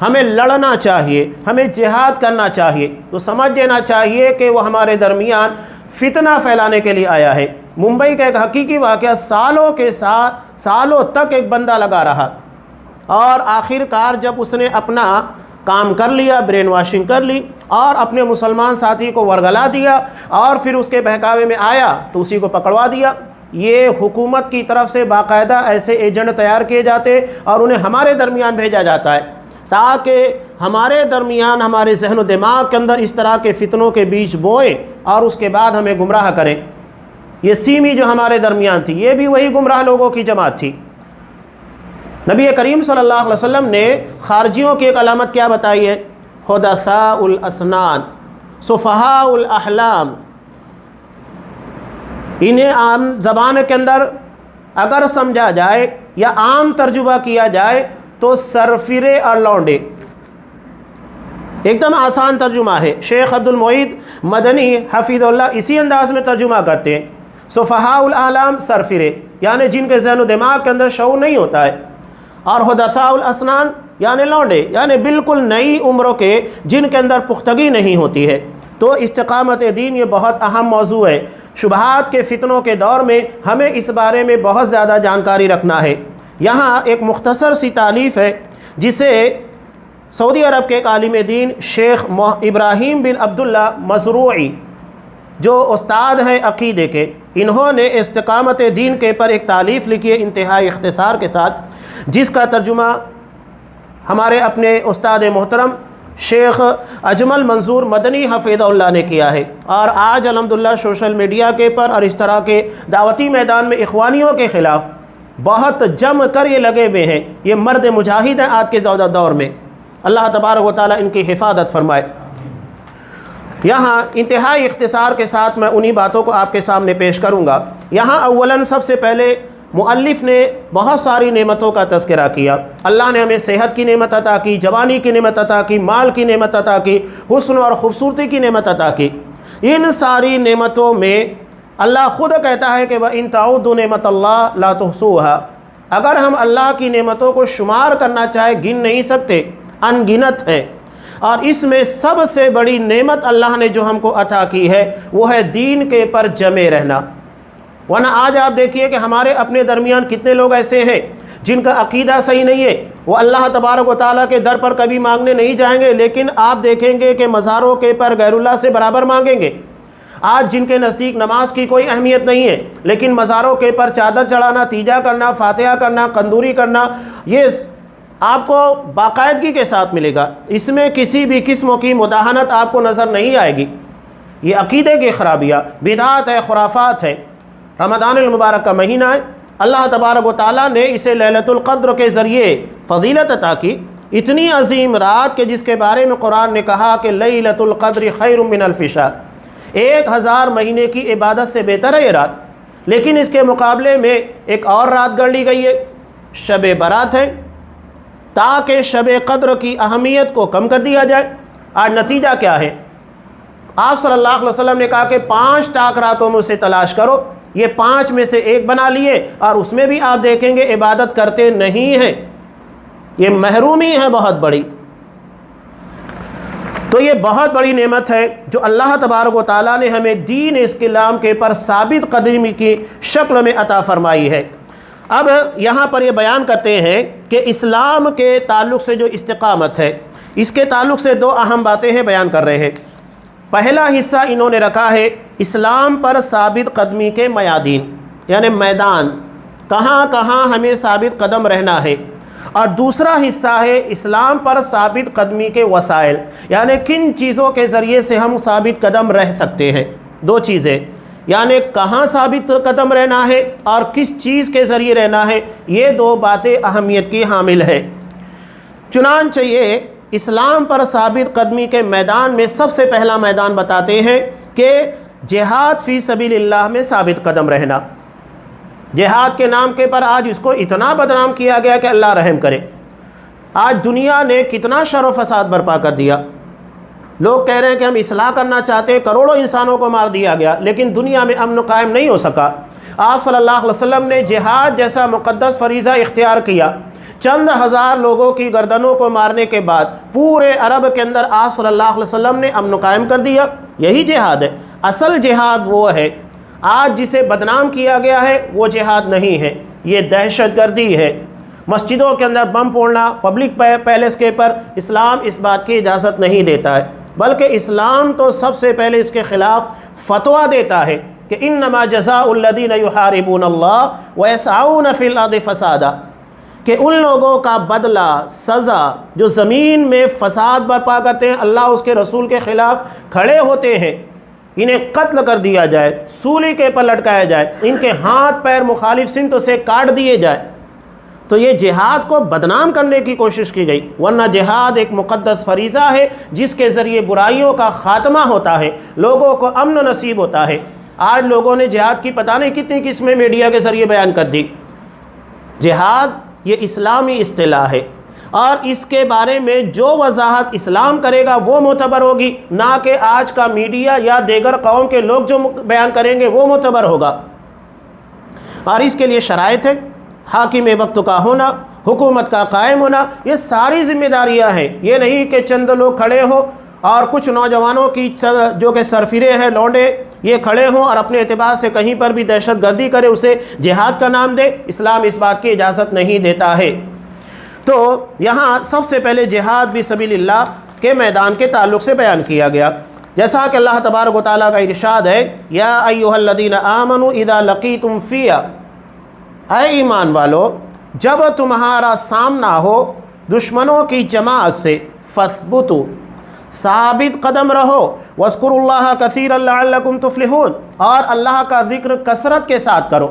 ہمیں لڑنا چاہیے، ہمیں جہاد کرنا چاہیے، تو سمجھ لینا چاہیے کہ وہ ہمارے درمیان فتنہ پھیلانے کے لیے آیا ہے۔ ممبئی کا ایک حقیقی واقعہ، سالوں تک ایک بندہ لگا رہا، اور آخر کار جب اس نے اپنا کام کر لیا، برین واشنگ کر لی اور اپنے مسلمان ساتھی کو ورگلا دیا اور پھر اس کے بہکاوے میں آیا تو اسی کو پکڑوا دیا۔ یہ حکومت کی طرف سے باقاعدہ ایسے ایجنٹ تیار کیے جاتے اور انہیں ہمارے درمیان بھیجا جاتا ہے تاکہ ہمارے درمیان، ہمارے ذہن و دماغ کے اندر اس طرح کے فتنوں کے بیج بوئیں اور اس کے بعد ہمیں گمراہ کریں۔ یہ سیمی جو ہمارے درمیان تھی، یہ بھی وہی گمراہ لوگوں کی جماعت تھی۔ نبی کریم صلی اللہ علیہ وسلم نے خارجیوں کی ایک علامت کیا بتائی ہے؟ حدثاء الاسنان، سفہاء الاحلام۔ انہیں عام زبان کے اندر اگر سمجھا جائے یا عام ترجمہ کیا جائے تو سرفرے اور لونڈے، ایک دم آسان ترجمہ ہے۔ شیخ عبد المعید مدنی حفظ اللہ اسی انداز میں ترجمہ کرتے ہیں، سفہاء الاحلام، سرفرے یعنی جن کے ذہن و دماغ کے اندر شعور نہیں ہوتا ہے، اور حدثاء الاسنان یعنی لونڈے یعنی بالکل نئی عمروں کے جن کے اندر پختگی نہیں ہوتی ہے۔ تو استقامت دین یہ بہت اہم موضوع ہے۔ شبہات کے فتنوں کے دور میں ہمیں اس بارے میں بہت زیادہ جانکاری رکھنا ہے۔ یہاں ایک مختصر سی تالیف ہے جسے سعودی عرب کے ایک عالم دین شیخ ابراہیم بن عبداللہ مزروعی، جو استاد ہیں عقیدے کے، انہوں نے استقامت دین کے پر ایک تالیف لکھی ہے انتہائی اختصار کے ساتھ، جس کا ترجمہ ہمارے اپنے استاد محترم شیخ اجمل منظور مدنی حفظ اللہ نے کیا ہے۔ اور آج الحمدللہ سوشل میڈیا کے پر اور اس طرح کے دعوتی میدان میں اخوانیوں کے خلاف بہت جم کر یہ لگے ہوئے ہیں۔ یہ مرد مجاہد ہیں آج کے دور میں، اللہ تبارک و تعالیٰ ان کی حفاظت فرمائے۔ یہاں انتہائی اختصار کے ساتھ میں انہی باتوں کو آپ کے سامنے پیش کروں گا۔ یہاں اولاً سب سے پہلے مؤلف نے بہت ساری نعمتوں کا تذکرہ کیا۔ اللہ نے ہمیں صحت کی نعمت عطا کی، جوانی کی نعمت عطا کی، مال کی نعمت عطا کی، حسن اور خوبصورتی کی نعمت عطا کی۔ ان ساری نعمتوں میں اللہ خود کہتا ہے کہ وَإِن تَعُدُّوا نِعْمَتَ اللَّهِ لَا تُحْصُوهَا، اگر ہم اللہ کی نعمتوں کو شمار کرنا چاہے گن نہیں سکتے، ان گنت ہیں۔ اور اس میں سب سے بڑی نعمت اللہ نے جو ہم کو عطا کی ہے وہ ہے دین کے پر جمے رہنا۔ ورنہ آج آپ دیکھیے کہ ہمارے اپنے درمیان کتنے لوگ ایسے ہیں جن کا عقیدہ صحیح نہیں ہے، وہ اللہ تبارک و تعالیٰ کے در پر کبھی مانگنے نہیں جائیں گے، لیکن آپ دیکھیں گے کہ مزاروں کے پر غیر اللہ سے برابر مانگیں گے۔ آج جن کے نزدیک نماز کی کوئی اہمیت نہیں ہے، لیکن مزاروں کے پر چادر چڑھانا، تیجا کرنا، فاتحہ کرنا، قندوری کرنا، یہ آپ کو باقاعدگی کے ساتھ ملے گا۔ اس میں کسی بھی قسم کی مداہنت آپ کو نظر نہیں آئے گی۔ یہ عقیدے کی خرابیاں، بدعات ہے، خرافات ہے۔ رمضان المبارک کا مہینہ ہے، اللہ تبارک و تعالیٰ نے اسے لیلۃ القدر کے ذریعے فضیلت عطا کی، اتنی عظیم رات کہ جس کے بارے میں قرآن نے کہا کہ لیلۃ القدر خیر من الف شہر، 1000 مہینے کی عبادت سے بہتر ہے یہ رات۔ لیکن اس کے مقابلے میں ایک اور رات گڑ لی گئی ہے، شب برات ہے، تاکہ شب قدر کی اہمیت کو کم کر دیا جائے۔ آج نتیجہ کیا ہے؟ آپ صلی اللہ علیہ وسلم نے کہا کہ 5 ٹاک راتوں میں اسے تلاش کرو، یہ 5 میں سے ایک بنا لیے، اور اس میں بھی آپ دیکھیں گے عبادت کرتے نہیں ہیں۔ یہ محرومی ہے بہت بڑی۔ تو یہ بہت بڑی نعمت ہے جو اللہ تبارک و تعالیٰ نے ہمیں دین اسلام کے پر ثابت قدمی کی شکل میں عطا فرمائی ہے۔ اب یہاں پر یہ بیان کرتے ہیں کہ اسلام کے تعلق سے جو استقامت ہے، اس کے تعلق سے 2 اہم باتیں ہیں بیان کر رہے ہیں۔ پہلا حصہ انہوں نے رکھا ہے اسلام پر ثابت قدمی کے میادین، یعنی میدان، کہاں کہاں ہمیں ثابت قدم رہنا ہے، اور دوسرا حصہ ہے اسلام پر ثابت قدمی کے وسائل، یعنی کن چیزوں کے ذریعے سے ہم ثابت قدم رہ سکتے ہیں۔ 2 چیزیں، یعنی کہاں ثابت قدم رہنا ہے اور کس چیز کے ذریعے رہنا ہے، یہ 2 باتیں اہمیت کی حامل ہے۔ چنانچہ یہ اسلام پر ثابت قدمی کے میدان میں سب سے پہلا میدان بتاتے ہیں کہ جہاد فی سبیل اللہ میں ثابت قدم رہنا۔ جہاد کے نام کے پر آج اس کو اتنا بدنام کیا گیا کہ اللہ رحم کرے۔ آج دنیا نے کتنا شر و فساد برپا کر دیا۔ لوگ کہہ رہے ہیں کہ ہم اصلاح کرنا چاہتے ہیں، کروڑوں انسانوں کو مار دیا گیا، لیکن دنیا میں امن قائم نہیں ہو سکا۔ آپ صلی اللہ علیہ وسلم نے جہاد جیسا مقدس فریضہ اختیار کیا چند ہزار لوگوں کی گردنوں کو مارنے کے بعد پورے عرب کے اندر آپ صلی اللہ علیہ وسلم نے امن قائم کر دیا۔ یہی جہاد ہے۔ اصل جہاد وہ ہے، آج جسے بدنام کیا گیا ہے وہ جہاد نہیں ہے، یہ دہشت گردی ہے۔ مسجدوں کے اندر بم پھوڑنا، پبلک پیلیس کے پر اسلام اس بات کی اجازت نہیں دیتا ہے، بلکہ اسلام تو سب سے پہلے اس کے خلاف فتویٰ دیتا ہے کہ انما جزاء الذین یحاربون اللہ ویسعون فی الارض فسادا، کہ ان لوگوں کا بدلہ، سزا جو زمین میں فساد برپا کرتے ہیں، اللہ اس کے رسول کے خلاف کھڑے ہوتے ہیں، انہیں قتل کر دیا جائے، سولی کے پر لٹکایا جائے، ان کے ہاتھ پیر مخالف سمت سے کاٹ دیے جائے، تو یہ جہاد کو بدنام کرنے کی کوشش کی گئی۔ ورنہ جہاد ایک مقدس فریضہ ہے جس کے ذریعے برائیوں کا خاتمہ ہوتا ہے، لوگوں کو امن و نصیب ہوتا ہے۔ آج لوگوں نے جہاد کی پتہ نہیں کتنی قسمیں میڈیا کے ذریعے بیان کر دی۔ جہاد یہ اسلامی اصطلاح ہے، اور اس کے بارے میں جو وضاحت اسلام کرے گا وہ معتبر ہوگی، نہ کہ آج کا میڈیا یا دیگر قوم کے لوگ جو بیان کریں گے وہ معتبر ہوگا۔ اور اس کے لیے شرائط ہے، حاکم وقت کا ہونا، حکومت کا قائم ہونا، یہ ساری ذمہ داریاں ہیں۔ یہ نہیں کہ چند لوگ کھڑے ہوں اور کچھ نوجوانوں کی جو کہ سرفرے ہیں، لونڈے، یہ کھڑے ہوں اور اپنے اعتبار سے کہیں پر بھی دہشت گردی کرے، اسے جہاد کا نام دے۔ اسلام اس بات کی اجازت نہیں دیتا ہے۔ تو یہاں سب سے پہلے جہاد بھی سبیل اللہ کے میدان کے تعلق سے بیان کیا گیا، جیسا کہ اللہ تبارک و تعالیٰ کا ارشاد ہے، یا ایھا الذین آمنوا اذا لقیتم فیہ، اے ایمان والو جب تمہارا سامنا ہو دشمنوں کی جماعت سے، فثبتوا، ثابت قدم رہو، واذکروا اللہ کثیرا لعلکم تفلحون، اور اللہ کا ذکر کثرت کے ساتھ کرو۔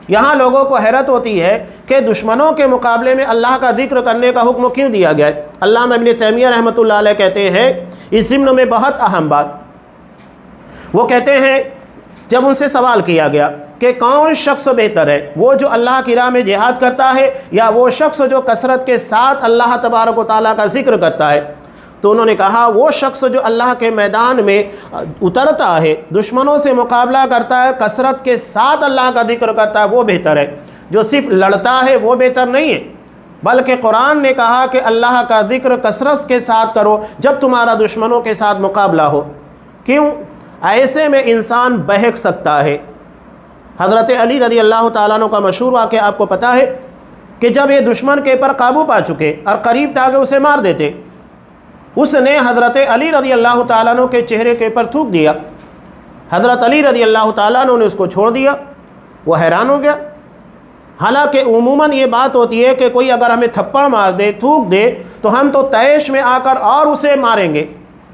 یہاں لوگوں کو حیرت ہوتی ہے کہ دشمنوں کے مقابلے میں اللہ کا ذکر کرنے کا حکم کیوں دیا گیا ہے۔ علامہ ابن تیمیہ رحمۃ اللہ علیہ کہتے ہیں اس ضمن میں بہت اہم بات، وہ کہتے ہیں جب ان سے سوال کیا گیا کہ کون شخص بہتر ہے، وہ جو اللہ کی راہ میں جہاد کرتا ہے یا وہ شخص جو کثرت کے ساتھ اللہ تبارک و تعالیٰ کا ذکر کرتا ہے، تو انہوں نے کہا وہ شخص جو اللہ کے میدان میں اترتا ہے، دشمنوں سے مقابلہ کرتا ہے، کثرت کے ساتھ اللہ کا ذکر کرتا ہے، وہ بہتر ہے۔ جو صرف لڑتا ہے وہ بہتر نہیں ہے، بلکہ قرآن نے کہا کہ اللہ کا ذکر کثرت کے ساتھ کرو جب تمہارا دشمنوں کے ساتھ مقابلہ ہو۔ کیوں؟ ایسے میں انسان بہک سکتا ہے۔ حضرت علی رضی اللہ تعالیٰ عنہ کا مشہور واقعہ آپ کو پتہ ہے کہ جب یہ دشمن کے پر قابو پا چکے اور قریب تھا کہ اسے مار دیتے، اس نے حضرت علی رضی اللہ تعالیٰ عنہ کے چہرے کے پر تھوک دیا۔ حضرت علی رضی اللہ تعالیٰ عنہ نے اس کو چھوڑ دیا۔ وہ حیران ہو گیا۔ حالانکہ عموماً یہ بات ہوتی ہے کہ کوئی اگر ہمیں تھپڑ مار دے، تھوک دے، تو ہم تو طیش میں آ کر اور اسے ماریں گے،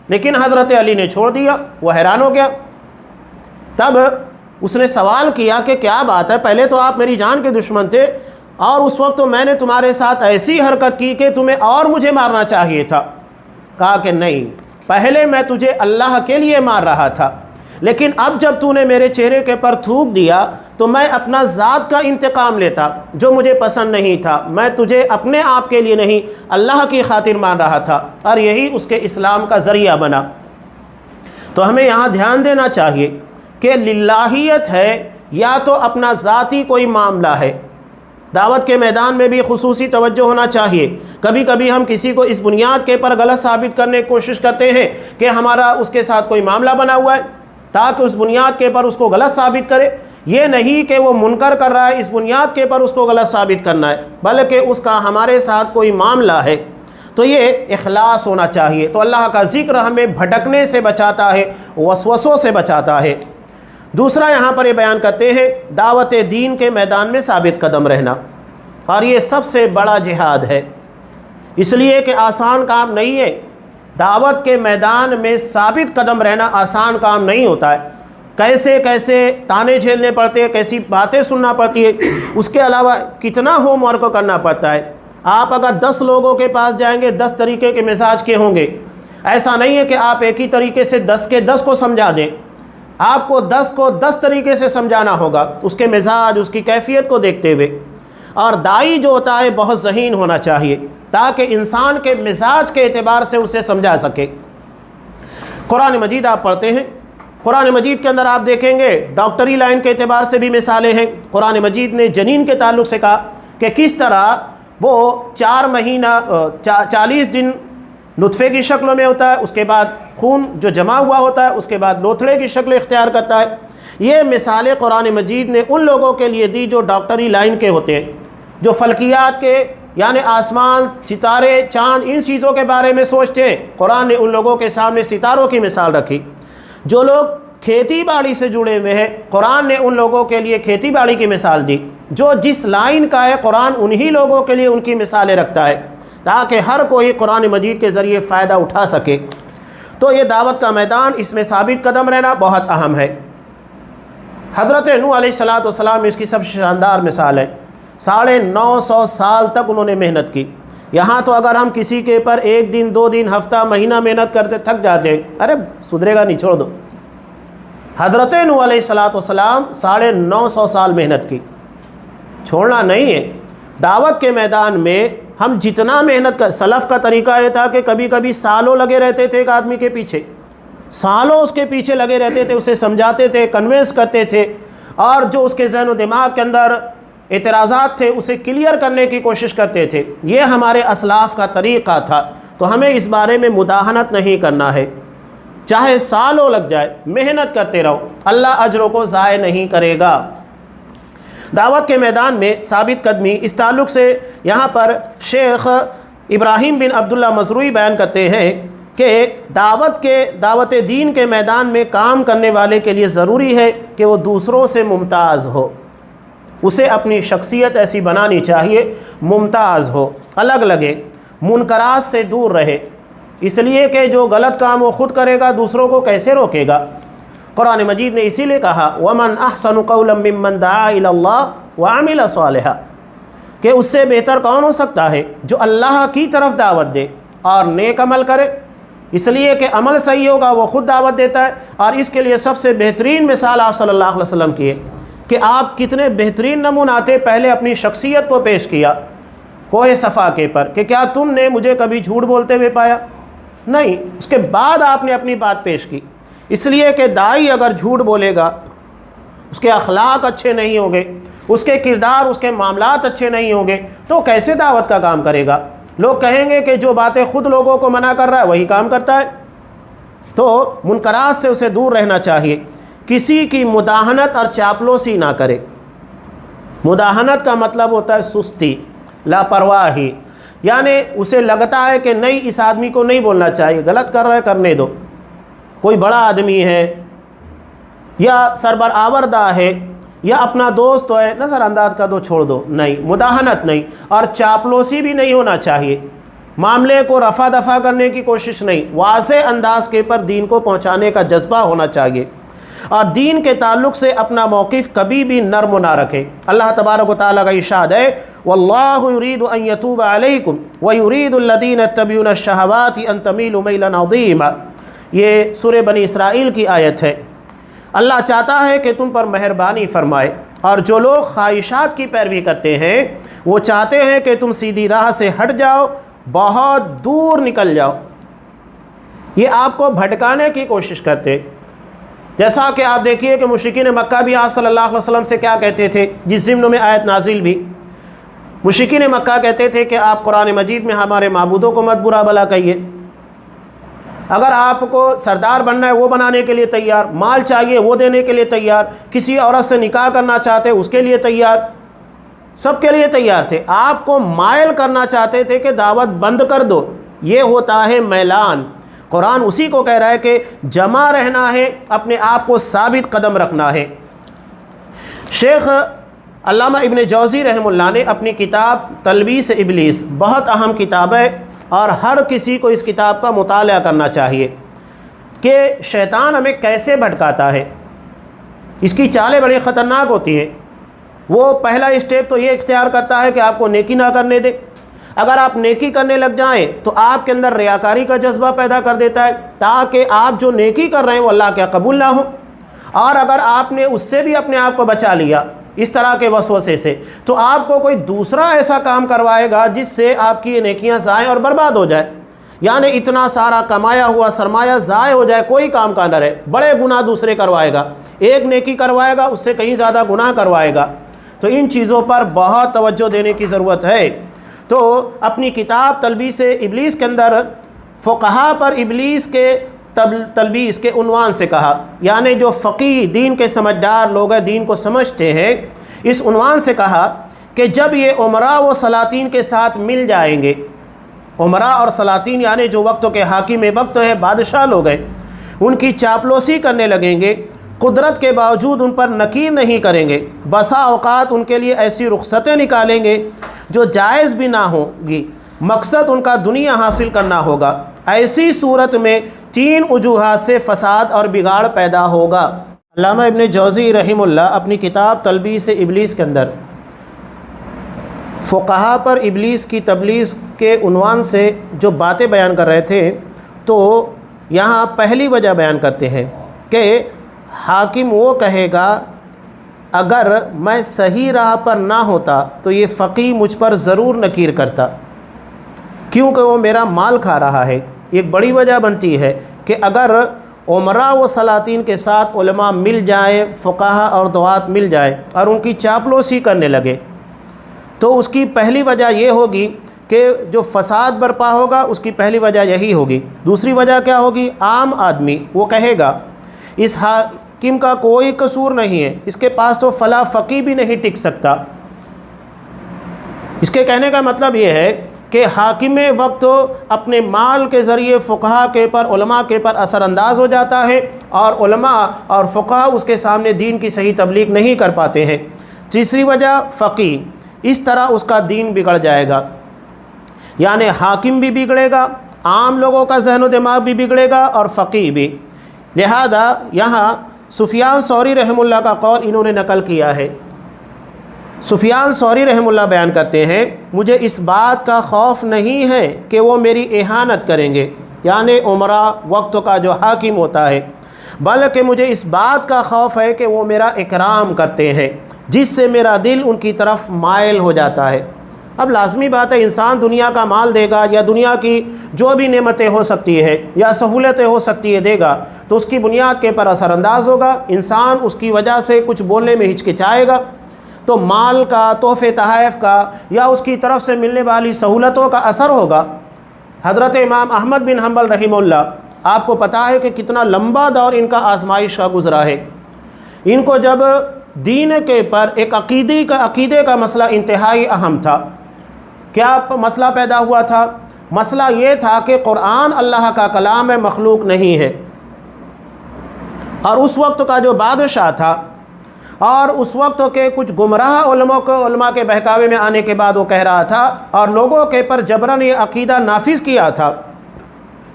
لیکن حضرت علی نے چھوڑ دیا۔ وہ حیران ہو گیا۔ تب اس نے سوال کیا کہ کیا بات ہے، پہلے تو آپ میری جان کے دشمن تھے اور اس وقت تو میں نے تمہارے ساتھ ایسی حرکت کی کہ تمہیں اور مجھے مارنا چاہیے تھا۔ کہا کہ نہیں، پہلے میں تجھے اللہ کے لیے مار رہا تھا، لیکن اب جب تو نے میرے چہرے کے پر تھوک دیا تو میں اپنا ذات کا انتقام لیتا جو مجھے پسند نہیں تھا۔ میں تجھے اپنے آپ کے لیے نہیں، اللہ کی خاطر مان رہا تھا، اور یہی اس کے اسلام کا ذریعہ بنا۔ تو ہمیں یہاں دھیان دینا چاہیے کہ للہیت ہے یا تو اپنا ذاتی کوئی معاملہ ہے۔ دعوت کے میدان میں بھی خصوصی توجہ ہونا چاہیے۔ کبھی کبھی ہم کسی کو اس بنیاد کے پر غلط ثابت کرنے کی کوشش کرتے ہیں کہ ہمارا اس کے ساتھ کوئی معاملہ بنا ہوا ہے، تاکہ اس بنیاد کے پر اس کو غلط ثابت کرے۔ یہ نہیں کہ وہ منکر کر رہا ہے اس بنیاد کے پر اس کو غلط ثابت کرنا ہے، بلکہ اس کا ہمارے ساتھ کوئی معاملہ ہے۔ تو یہ اخلاص ہونا چاہیے۔ تو اللہ کا ذکر ہمیں بھٹکنے سے بچاتا ہے، وسوسوں سے بچاتا ہے۔ دوسرا یہاں پر یہ بیان کرتے ہیں دعوت دین کے میدان میں ثابت قدم رہنا، اور یہ سب سے بڑا جہاد ہے، اس لیے کہ آسان کام نہیں ہے۔ دعوت کے میدان میں ثابت قدم رہنا آسان کام نہیں ہوتا ہے۔ کیسے کیسے تانے جھیلنے پڑتے ہیں، کیسی باتیں سننا پڑتی ہے، اس کے علاوہ کتنا ہوم ورک کرنا پڑتا ہے۔ آپ اگر 10 لوگوں کے پاس جائیں گے، 10 طریقے کے مزاج کے ہوں گے۔ ایسا نہیں ہے کہ آپ ایک ہی طریقے سے 10 کے 10 کو سمجھا دیں، آپ کو 10 کو 10 طریقے سے سمجھانا ہوگا، اس کے مزاج، اس کی کیفیت کو دیکھتے ہوئے۔ اور داعی جو ہوتا ہے بہت ذہین ہونا چاہیے تاکہ انسان کے مزاج کے اعتبار سے اسے سمجھا سکے۔ قرآن مجید آپ پڑھتے ہیں، قرآن مجید کے اندر آپ دیکھیں گے ڈاکٹری لائن کے اعتبار سے بھی مثالیں ہیں۔ قرآن مجید نے جنین کے تعلق سے کہا کہ کس طرح وہ 4 مہینہ 40 دن نطفے کی شکل میں ہوتا ہے، اس کے بعد خون جو جمع ہوا ہوتا ہے، اس کے بعد لوتھڑے کی شکل اختیار کرتا ہے۔ یہ مثالیں قرآن مجید نے ان لوگوں کے لیے دی جو ڈاکٹری لائن کے ہوتے ہیں، جو فلکیات کے یعنی آسمان، ستارے، چاند، ان چیزوں کے بارے میں سوچتے ہیں۔ قرآن نے ان لوگوں کے سامنے ستاروں کی مثال رکھی۔ جو لوگ کھیتی باڑی سے جڑے ہوئے ہیں، قرآن نے ان لوگوں کے لیے کھیتی باڑی کی مثال دی۔ جو جس لائن کا ہے، قرآن انہی لوگوں کے لیے ان کی مثالیں رکھتا ہے تاکہ ہر کوئی قرآن مجید کے ذریعے فائدہ اٹھا سکے۔ تو یہ دعوت کا میدان، اس میں ثابت قدم رہنا بہت اہم ہے۔ حضرت نوح علیہ السلام اس کی سب سے شاندار مثال ہے۔ 950 سال تک انہوں نے محنت کی۔ یہاں تو اگر ہم کسی کے پر 1 دن 2 دن ہفتہ مہینہ محنت کرتے تھک جاتے ہیں، ارے سدھرے گا نہیں، چھوڑ دو۔ حضرت نوح علیہ السلام 950 سال محنت کی، چھوڑنا نہیں ہے۔ دعوت کے میدان میں ہم جتنا محنت کر، سلف کا طریقہ یہ تھا کہ کبھی کبھی سالوں لگے رہتے تھے ایک آدمی کے پیچھے، سالوں اس کے پیچھے لگے رہتے تھے، اسے سمجھاتے تھے، کنوینس کرتے تھے، اور جو اس کے ذہن و دماغ کے اندر اعتراضات تھے اسے کلیئر کرنے کی کوشش کرتے تھے۔ یہ ہمارے اسلاف کا طریقہ تھا۔ تو ہمیں اس بارے میں مداہنت نہیں کرنا ہے، چاہے سالوں لگ جائے، محنت کرتے رہو، اللہ اجروں کو ضائع نہیں کرے گا۔ دعوت کے میدان میں ثابت قدمی، اس تعلق سے یہاں پر شیخ ابراہیم بن عبداللہ مزروعی بیان کرتے ہیں کہ دعوت دین کے میدان میں کام کرنے والے کے لیے ضروری ہے کہ وہ دوسروں سے ممتاز ہو، اسے اپنی شخصیت ایسی بنانی چاہیے ممتاز ہو، الگ لگے، منکرات سے دور رہے، اس لیے کہ جو غلط کام وہ خود کرے گا دوسروں کو کیسے روکے گا۔ قرآن مجید نے اسی لیے کہا وَمَنْ أَحْسَنُ قَوْلًا مِّمَّنْ دَعَا إِلَى اللَّهِ وَعَمِلَ صَالِحًا، کہ اس سے بہتر کون ہو سکتا ہے جو اللہ کی طرف دعوت دے اور نیک عمل کرے۔ اس لیے کہ عمل صحیح ہوگا وہ خود دعوت دیتا ہے، اور اس کے لیے سب سے بہترین مثال آپ صلی اللہ علیہ وسلم کی ہے کہ آپ کتنے بہترین نموناتے پہلے اپنی شخصیت کو پیش کیا کوہ صفا کے پر کہ کیا تم نے مجھے کبھی جھوٹ بولتے ہوئے پایا؟ نہیں، اس کے بعد آپ نے اپنی بات پیش کی۔ اس لیے کہ داعی اگر جھوٹ بولے گا، اس کے اخلاق اچھے نہیں ہوں گے، اس کے کردار، اس کے معاملات اچھے نہیں ہوں گے، تو کیسے دعوت کا کام کرے گا؟ لوگ کہیں گے کہ جو باتیں خود لوگوں کو منع کر رہا ہے وہی کام کرتا ہے۔ تو منکرات سے اسے دور رہنا چاہیے، کسی کی مداہنت اور چاپلوسی نہ کرے۔ مداہنت کا مطلب ہوتا ہے سستی، لاپرواہی، یعنی اسے لگتا ہے کہ نہیں اس آدمی کو نہیں بولنا چاہیے، غلط کر رہا ہے کرنے دو، کوئی بڑا آدمی ہے یا سربر آوردہ ہے یا اپنا دوست ہے، نظر انداز کر دو، چھوڑ دو۔ نہیں، مداہنت نہیں، اور چاپلوسی بھی نہیں ہونا چاہیے، معاملے کو رفع دفع کرنے کی کوشش نہیں، واضح انداز کے پر دین کو پہنچانے کا جذبہ ہونا چاہیے، اور دین کے تعلق سے اپنا موقف کبھی بھی نرم نہ رکھے۔ اللہ تبارک و تعالیٰ کا ارشاد ہے وَاللَّهُ يُرِيدُ أَن يَتُوبَ عَلَيْكُمْ وَيُرِيدُ الَّذِينَ يَتَّبِعُونَ الشَّهَوَاتِ أَن تَمِيلُوا مَيْلًا عَظِيمًا۔ یہ سورہ بنی اسرائیل کی آیت ہے۔ اللہ چاہتا ہے کہ تم پر مہربانی فرمائے، اور جو لوگ خواہشات کی پیروی کرتے ہیں وہ چاہتے ہیں کہ تم سیدھی راہ سے ہٹ جاؤ، بہت دور نکل جاؤ، یہ آپ کو بھٹکانے کی کوشش کرتے۔ جیسا کہ آپ دیکھیے کہ مشرکین مکہ بھی آپ صلی اللہ علیہ وسلم سے کیا کہتے تھے، جس ضمن میں آیت نازل بھی، مشرکین مکہ کہتے تھے کہ آپ قرآن مجید میں ہمارے معبودوں کو مت برا بھلا کہیے، اگر آپ کو سردار بننا ہے وہ بنانے کے لیے تیار، مال چاہیے وہ دینے کے لیے تیار، کسی عورت سے نکاح کرنا چاہتے اس کے لیے تیار، سب کے لیے تیار تھے۔ آپ کو مائل کرنا چاہتے تھے کہ دعوت بند کر دو، یہ ہوتا ہے میلان۔ قرآن اسی کو کہہ رہا ہے کہ جمع رہنا ہے، اپنے آپ کو ثابت قدم رکھنا ہے۔ شیخ علامہ ابن جوزی رحمہ اللہ نے اپنی کتاب تلبیس ابلیس، بہت اہم کتاب ہے اور ہر کسی کو اس کتاب کا مطالعہ کرنا چاہیے کہ شیطان ہمیں کیسے بھٹکاتا ہے۔ اس کی چالیں بڑی خطرناک ہوتی ہیں۔ وہ پہلا اسٹیپ تو یہ اختیار کرتا ہے کہ آپ کو نیکی نہ کرنے دے۔ اگر آپ نیکی کرنے لگ جائیں تو آپ کے اندر ریاکاری کا جذبہ پیدا کر دیتا ہے تاکہ آپ جو نیکی کر رہے ہیں وہ اللہ کے قبول نہ ہو، اور اگر آپ نے اس سے بھی اپنے آپ کو بچا لیا اس طرح کے وسوسے سے، تو آپ کو کوئی دوسرا ایسا کام کروائے گا جس سے آپ کی یہ نیکیاں ضائع اور برباد ہو جائے، یعنی اتنا سارا کمایا ہوا سرمایہ ضائع ہو جائے، کوئی کام کا نہ رہے، بڑے گناہ دوسرے کروائے گا، ایک نیکی کروائے گا اس سے کہیں زیادہ گناہ کروائے گا۔ تو ان چیزوں پر بہت توجہ دینے کی ضرورت ہے۔ تو اپنی کتاب تلبیس ابلیس کے اندر فقہا پر ابلیس کے تلبیس کے عنوان سے کہا، یعنی جو فقیہ دین کے سمجھدار لوگ ہیں، دین کو سمجھتے ہیں، اس عنوان سے کہا کہ جب یہ امراء و سلاطین کے ساتھ مل جائیں گے، امراء اور سلاطین یعنی جو وقت کے حاکم وقت ہے، بادشاہ لوگ ہیں، ان کی چاپلوسی کرنے لگیں گے، قدرت کے باوجود ان پر نکیر نہیں کریں گے، بسا اوقات ان کے لیے ایسی رخصتیں نکالیں گے جو جائز بھی نہ ہوں گی، مقصد ان کا دنیا حاصل کرنا ہوگا، ایسی صورت میں 3 وجوہات سے فساد اور بگاڑ پیدا ہوگا۔ علامہ ابن جوزی رحمہ اللہ اپنی کتاب تلبیس ابلیس کے اندر فقہا پر ابلیس کی تبلیغ کے عنوان سے جو باتیں بیان کر رہے تھے، تو یہاں پہلی وجہ بیان کرتے ہیں کہ حاکم وہ کہے گا اگر میں صحیح راہ پر نہ ہوتا تو یہ فقیہ مجھ پر ضرور نکیر کرتا، کیونکہ وہ میرا مال کھا رہا ہے۔ ایک بڑی وجہ بنتی ہے کہ اگر امراء و سلاطین کے ساتھ علماء مل جائیں، فقہا اور دعات مل جائیں اور ان کی چاپلوسی کرنے لگے، تو اس کی پہلی وجہ یہ ہوگی کہ جو فساد برپا ہوگا، اس کی پہلی وجہ یہی ہوگی۔ دوسری وجہ کیا ہوگی؟ عام آدمی وہ کہے گا اس حاکم کا کوئی قصور نہیں ہے، اس کے پاس تو فلاں فقیہ بھی نہیں ٹک سکتا۔ اس کے کہنے کا مطلب یہ ہے کہ حاکم وقت اپنے مال کے ذریعے فقہا کے پر، علماء کے پر اثر انداز ہو جاتا ہے، اور علماء اور فقہا اس کے سامنے دین کی صحیح تبلیغ نہیں کر پاتے ہیں۔ تیسری وجہ فقیہ، اس طرح اس کا دین بگڑ جائے گا، یعنی حاکم بھی بگڑے گا، عام لوگوں کا ذہن و دماغ بھی بگڑے گا، اور فقیہ بھی۔ لہذا یہاں سفیان ثوری رحمہ اللہ کا قول انہوں نے نقل کیا ہے۔ سفیان ثوری رحمہ اللہ بیان کرتے ہیں، مجھے اس بات کا خوف نہیں ہے کہ وہ میری اہانت کریں گے، یعنی امراء وقت کا جو حاکم ہوتا ہے، بلکہ مجھے اس بات کا خوف ہے کہ وہ میرا اکرام کرتے ہیں، جس سے میرا دل ان کی طرف مائل ہو جاتا ہے۔ اب لازمی بات ہے، انسان دنیا کا مال دے گا یا دنیا کی جو بھی نعمتیں ہو سکتی ہے یا سہولتیں ہو سکتی ہے دے گا، تو اس کی بنیاد کے پر اثر انداز ہوگا، انسان اس کی وجہ سے کچھ بولنے میں ہچکچائے گا، تو مال کا، تحفے تحائف کا یا اس کی طرف سے ملنے والی سہولتوں کا اثر ہوگا۔ حضرت امام احمد بن حنبل رحمہ اللہ، آپ کو پتہ ہے کہ کتنا لمبا دور ان کا آزمائش کا گزرا ہے۔ ان کو جب دین کے پر ایک عقیدے کا مسئلہ انتہائی اہم تھا، کیا مسئلہ پیدا ہوا تھا؟ مسئلہ یہ تھا کہ قرآن اللہ کا کلام ہے، مخلوق نہیں ہے، اور اس وقت کا جو بادشاہ تھا اور اس وقت کے کچھ گمراہ علماء کے بہکاوے میں آنے کے بعد وہ کہہ رہا تھا اور لوگوں کے پر جبراً یہ عقیدہ نافذ کیا تھا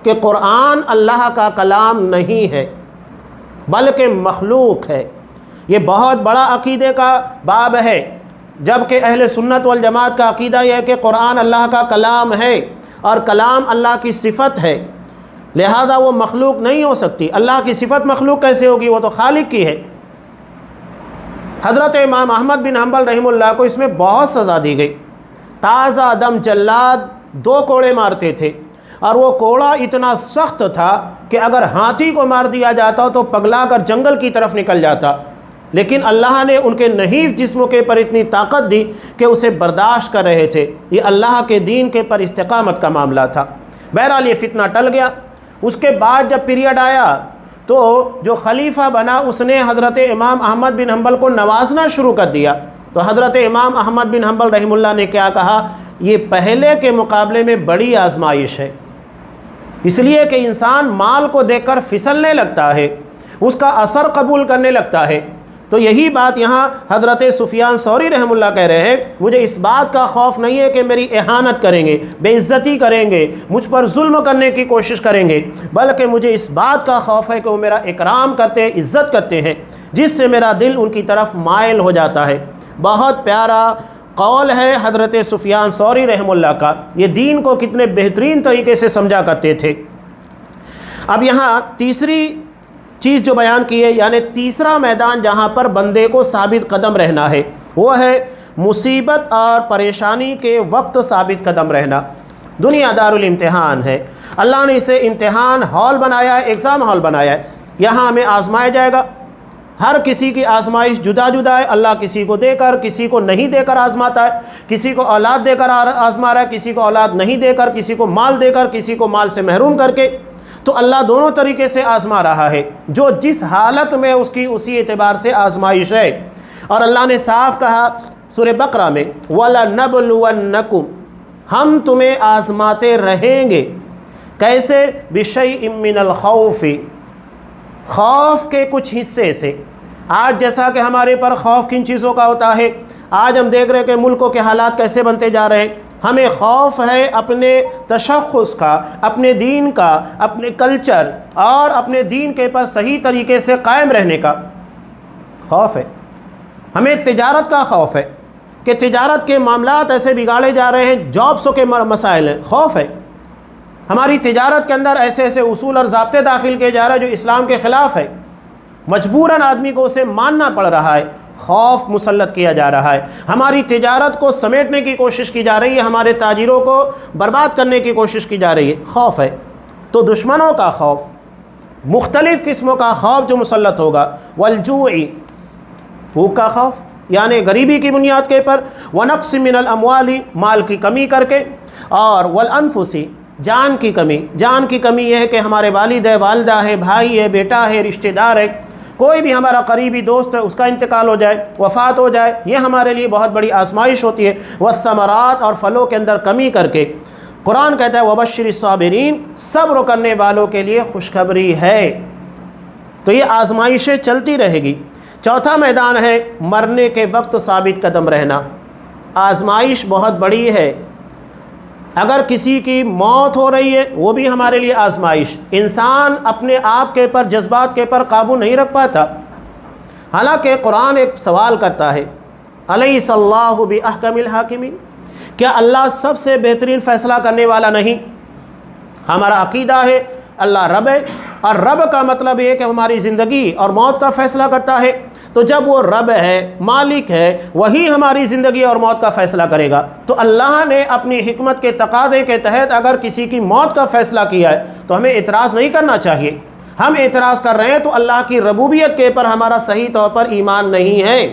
کہ قرآن اللہ کا کلام نہیں ہے بلکہ مخلوق ہے۔ یہ بہت بڑا عقیدے کا باب ہے، جبکہ اہل سنت والجماعت کا عقیدہ یہ ہے کہ قرآن اللہ کا کلام ہے اور کلام اللہ کی صفت ہے، لہذا وہ مخلوق نہیں ہو سکتی۔ اللہ کی صفت مخلوق کیسے ہوگی؟ وہ تو خالق کی ہے۔ حضرت امام احمد بن حنبل رحمہ اللہ کو اس میں بہت سزا دی گئی۔ تازہ دم جلاد 2 کوڑے مارتے تھے، اور وہ کوڑا اتنا سخت تھا کہ اگر ہاتھی کو مار دیا جاتا تو پگلا کر جنگل کی طرف نکل جاتا، لیکن اللہ نے ان کے نحیف جسموں کے پر اتنی طاقت دی کہ اسے برداشت کر رہے تھے۔ یہ اللہ کے دین کے پر استقامت کا معاملہ تھا۔ بہرحال یہ فتنہ ٹل گیا۔ اس کے بعد جب پیریڈ آیا تو جو خلیفہ بنا اس نے حضرت امام احمد بن حنبل کو نوازنا شروع کر دیا۔ تو حضرت امام احمد بن حنبل رحمہ اللہ نے کیا کہا؟ یہ پہلے کے مقابلے میں بڑی آزمائش ہے، اس لیے کہ انسان مال کو دیکھ کر پھسلنے لگتا ہے، اس کا اثر قبول کرنے لگتا ہے۔ تو یہی بات یہاں حضرت سفیان ثوری رحمہ اللہ کہہ رہے ہیں، مجھے اس بات کا خوف نہیں ہے کہ میری اہانت کریں گے، بے عزتی کریں گے، مجھ پر ظلم کرنے کی کوشش کریں گے، بلکہ مجھے اس بات کا خوف ہے کہ وہ میرا اکرام کرتے ہیں، عزت کرتے ہیں، جس سے میرا دل ان کی طرف مائل ہو جاتا ہے۔ بہت پیارا قول ہے حضرت سفیان ثوری رحمہ اللہ کا، یہ دین کو کتنے بہترین طریقے سے سمجھا کرتے تھے۔ اب یہاں تیسری چیز جو بیان کی ہے، یعنی تیسرا میدان جہاں پر بندے کو ثابت قدم رہنا ہے، وہ ہے مصیبت اور پریشانی کے وقت ثابت قدم رہنا۔ دنیا دار الامتحان ہے، اللہ نے اسے امتحان ہال بنایا ہے، ایگزام ہال بنایا ہے، یہاں ہمیں آزمایا جائے گا۔ ہر کسی کی آزمائش جدا جدا ہے۔ اللہ کسی کو دے کر کسی کو نہیں دے کر آزماتا ہے، کسی کو اولاد دے کر آزما رہا ہے، کسی کو اولاد نہیں دے کر، کسی کو مال دے کر، کسی کو مال سے محروم کر کے۔ تو اللہ دونوں طریقے سے آزما رہا ہے، جو جس حالت میں اس کی اسی اعتبار سے آزمائش ہے۔ اور اللہ نے صاف کہا سورہ بقرہ میں وَلَنَبْلُوَنَّكُمْ، ہم تمہیں آزماتے رہیں گے۔ کیسے؟ بِشَيْءٍ مِّنَ الْخَوْفِ، خوف کے کچھ حصے سے۔ آج جیسا کہ ہمارے پر خوف کن چیزوں کا ہوتا ہے، آج ہم دیکھ رہے ہیں کہ ملکوں کے حالات کیسے بنتے جا رہے ہیں۔ ہمیں خوف ہے اپنے تشخص کا، اپنے دین کا، اپنے کلچر اور اپنے دین کے پر صحیح طریقے سے قائم رہنے کا خوف ہے۔ ہمیں تجارت کا خوف ہے کہ تجارت کے معاملات ایسے بگاڑے جا رہے ہیں، جابسوں کے مسائل ہیں، خوف ہے۔ ہماری تجارت کے اندر ایسے ایسے اصول اور ضابطے داخل کیے جا رہے ہیں جو اسلام کے خلاف ہے، مجبوراً آدمی کو اسے ماننا پڑ رہا ہے، خوف مسلط کیا جا رہا ہے۔ ہماری تجارت کو سمیٹنے کی کوشش کی جا رہی ہے، ہمارے تاجروں کو برباد کرنے کی کوشش کی جا رہی ہے، خوف ہے۔ تو دشمنوں کا خوف، مختلف قسموں کا خوف جو مسلط ہوگا، والجوع، بھوک کا خوف یعنی غریبی کی بنیاد کے پر، ونقص من الاموال، مال کی کمی کر کے، اور والانفس، جان کی کمی۔ جان کی کمی یہ ہے کہ ہمارے والد ہے، والدہ ہے، بھائی ہے، بیٹا ہے، رشتہ دار ہے، کوئی بھی ہمارا قریبی دوست ہے، اس کا انتقال ہو جائے، وفات ہو جائے، یہ ہمارے لیے بہت بڑی آزمائش ہوتی ہے۔ والثمرات، اور پھلوں کے اندر کمی کر کے۔ قرآن کہتا ہے وبشر الصابرین، صبر کرنے والوں کے لیے خوشخبری ہے۔ تو یہ آزمائشیں چلتی رہے گی۔ چوتھا میدان ہے مرنے کے وقت ثابت قدم رہنا۔ آزمائش بہت بڑی ہے۔ اگر کسی کی موت ہو رہی ہے وہ بھی ہمارے لیے آزمائش۔ انسان اپنے آپ کے پر، جذبات کے پر قابو نہیں رکھ پاتا، حالانکہ قرآن ایک سوال کرتا ہے الیس اللہ باحکم الحاکمین، کیا اللہ سب سے بہترین فیصلہ کرنے والا نہیں؟ ہمارا عقیدہ ہے اللہ رب ہے، اور رب کا مطلب یہ کہ ہماری زندگی اور موت کا فیصلہ کرتا ہے۔ تو جب وہ رب ہے، مالک ہے، وہی ہماری زندگی اور موت کا فیصلہ کرے گا۔ تو اللہ نے اپنی حکمت کے تقاضے کے تحت اگر کسی کی موت کا فیصلہ کیا ہے تو ہمیں اعتراض نہیں کرنا چاہیے۔ ہم اعتراض کر رہے ہیں تو اللہ کی ربوبیت کے پر ہمارا صحیح طور پر ایمان نہیں ہے،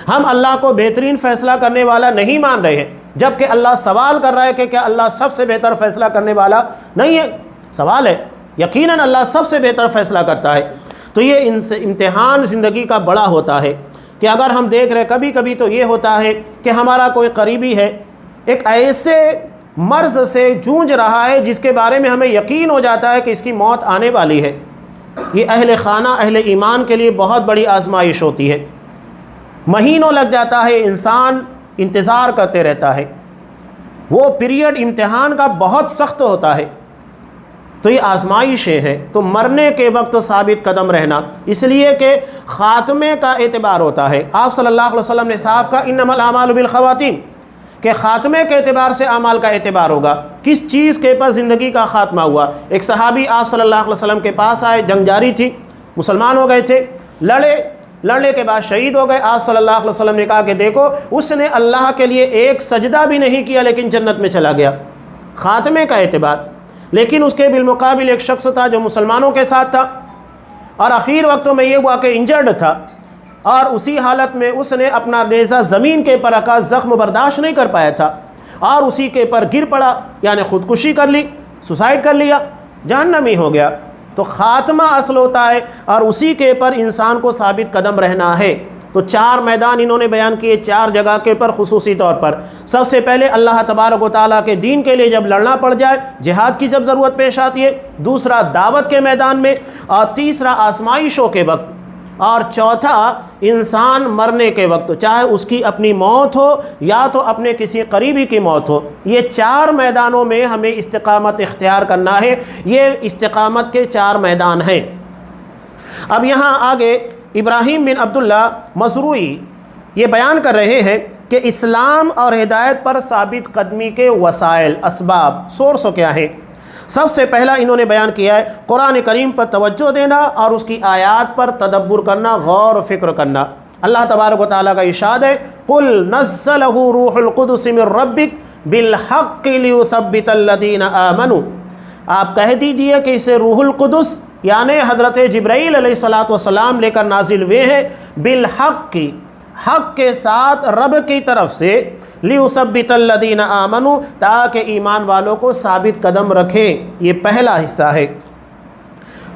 ہم اللہ کو بہترین فیصلہ کرنے والا نہیں مان رہے ہیں، جبکہ اللہ سوال کر رہا ہے کہ کیا اللہ سب سے بہتر فیصلہ کرنے والا نہیں ہے؟ سوال ہے، یقیناً اللہ سب سے بہتر فیصلہ کرتا ہے۔ تو یہ امتحان زندگی کا بڑا ہوتا ہے کہ اگر ہم دیکھ رہے، کبھی کبھی تو یہ ہوتا ہے کہ ہمارا کوئی قریبی ہے، ایک ایسے مرض سے جونج رہا ہے جس کے بارے میں ہمیں یقین ہو جاتا ہے کہ اس کی موت آنے والی ہے۔ یہ اہل خانہ، اہل ایمان کے لیے بہت بڑی آزمائش ہوتی ہے۔ مہینوں لگ جاتا ہے، انسان انتظار کرتے رہتا ہے، وہ پیریڈ امتحان کا بہت سخت ہوتا ہے۔ تو یہ آزمائشیں ہیں۔ تو مرنے کے وقت ثابت قدم رہنا، اس لیے کہ خاتمے کا اعتبار ہوتا ہے۔ آپ صلی اللہ علیہ وسلم نے صاف کہا انما الاعمال بالخواتیم، کہ خاتمے کے اعتبار سے اعمال کا اعتبار ہوگا، کس چیز کے پر زندگی کا خاتمہ ہوا۔ ایک صحابی آپ صلی اللہ علیہ وسلم کے پاس آئے، جنگ جاری تھی، مسلمان ہو گئے تھے، لڑنے کے بعد شہید ہو گئے۔ آپ صلی اللہ علیہ وسلم نے کہا کہ دیکھو اس نے اللہ کے لیے ایک سجدہ بھی نہیں کیا لیکن جنت میں چلا گیا، خاتمے کا اعتبار۔ لیکن اس کے بالمقابل ایک شخص تھا جو مسلمانوں کے ساتھ تھا اور اخیر وقتوں میں یہ ہوا کہ انجرڈ تھا، اور اسی حالت میں اس نے اپنا نیزہ زمین کے پر رکھا، زخم برداشت نہیں کر پایا تھا اور اسی کے پر گر پڑا، یعنی خودکشی کر لی، سوسائڈ کر لیا، جہنمی ہو گیا۔ تو خاتمہ اصل ہوتا ہے اور اسی کے پر انسان کو ثابت قدم رہنا ہے۔ تو چار میدان انہوں نے بیان کیے، چار جگہ کے پر خصوصی طور پر۔ سب سے پہلے اللہ تبارک و تعالیٰ کے دین کے لیے جب لڑنا پڑ جائے، جہاد کی جب ضرورت پیش آتی ہے، دوسرا دعوت کے میدان میں، اور تیسرا آزمائشوں کے وقت، اور چوتھا انسان مرنے کے وقت، چاہے اس کی اپنی موت ہو یا تو اپنے کسی قریبی کی موت ہو۔ یہ چار میدانوں میں ہمیں استقامت اختیار کرنا ہے، یہ استقامت کے چار میدان ہیں۔ اب یہاں آگے ابراہیم بن عبداللہ مزروعی یہ بیان کر رہے ہیں کہ اسلام اور ہدایت پر ثابت قدمی کے وسائل، اسباب، سورس کیا ہیں۔ سب سے پہلا انہوں نے بیان کیا ہے قرآن کریم پر توجہ دینا اور اس کی آیات پر تدبر کرنا، غور و فکر کرنا۔ اللہ تبارک و تعالیٰ کا ارشاد ہے قُلْ نَزَّلَهُ رُوحُ الْقُدُسِ مِنْ رَبِّكَ بِالْحَقِّ لِيُثَبِّتَ الَّذِينَ آمَنُوا، آپ کہہ دیجئے کہ اسے روح القدس یعنی حضرت جبرائیل علیہ الصلوۃ والسلام لے کر نازل ہوئے ہیں بالحق کی، حق کے ساتھ رب کی طرف سے، لِيُثَبِّتَ الَّذِينَ آمَنُوا تاکہ ایمان والوں کو ثابت قدم رکھیں۔ یہ پہلا حصہ ہے۔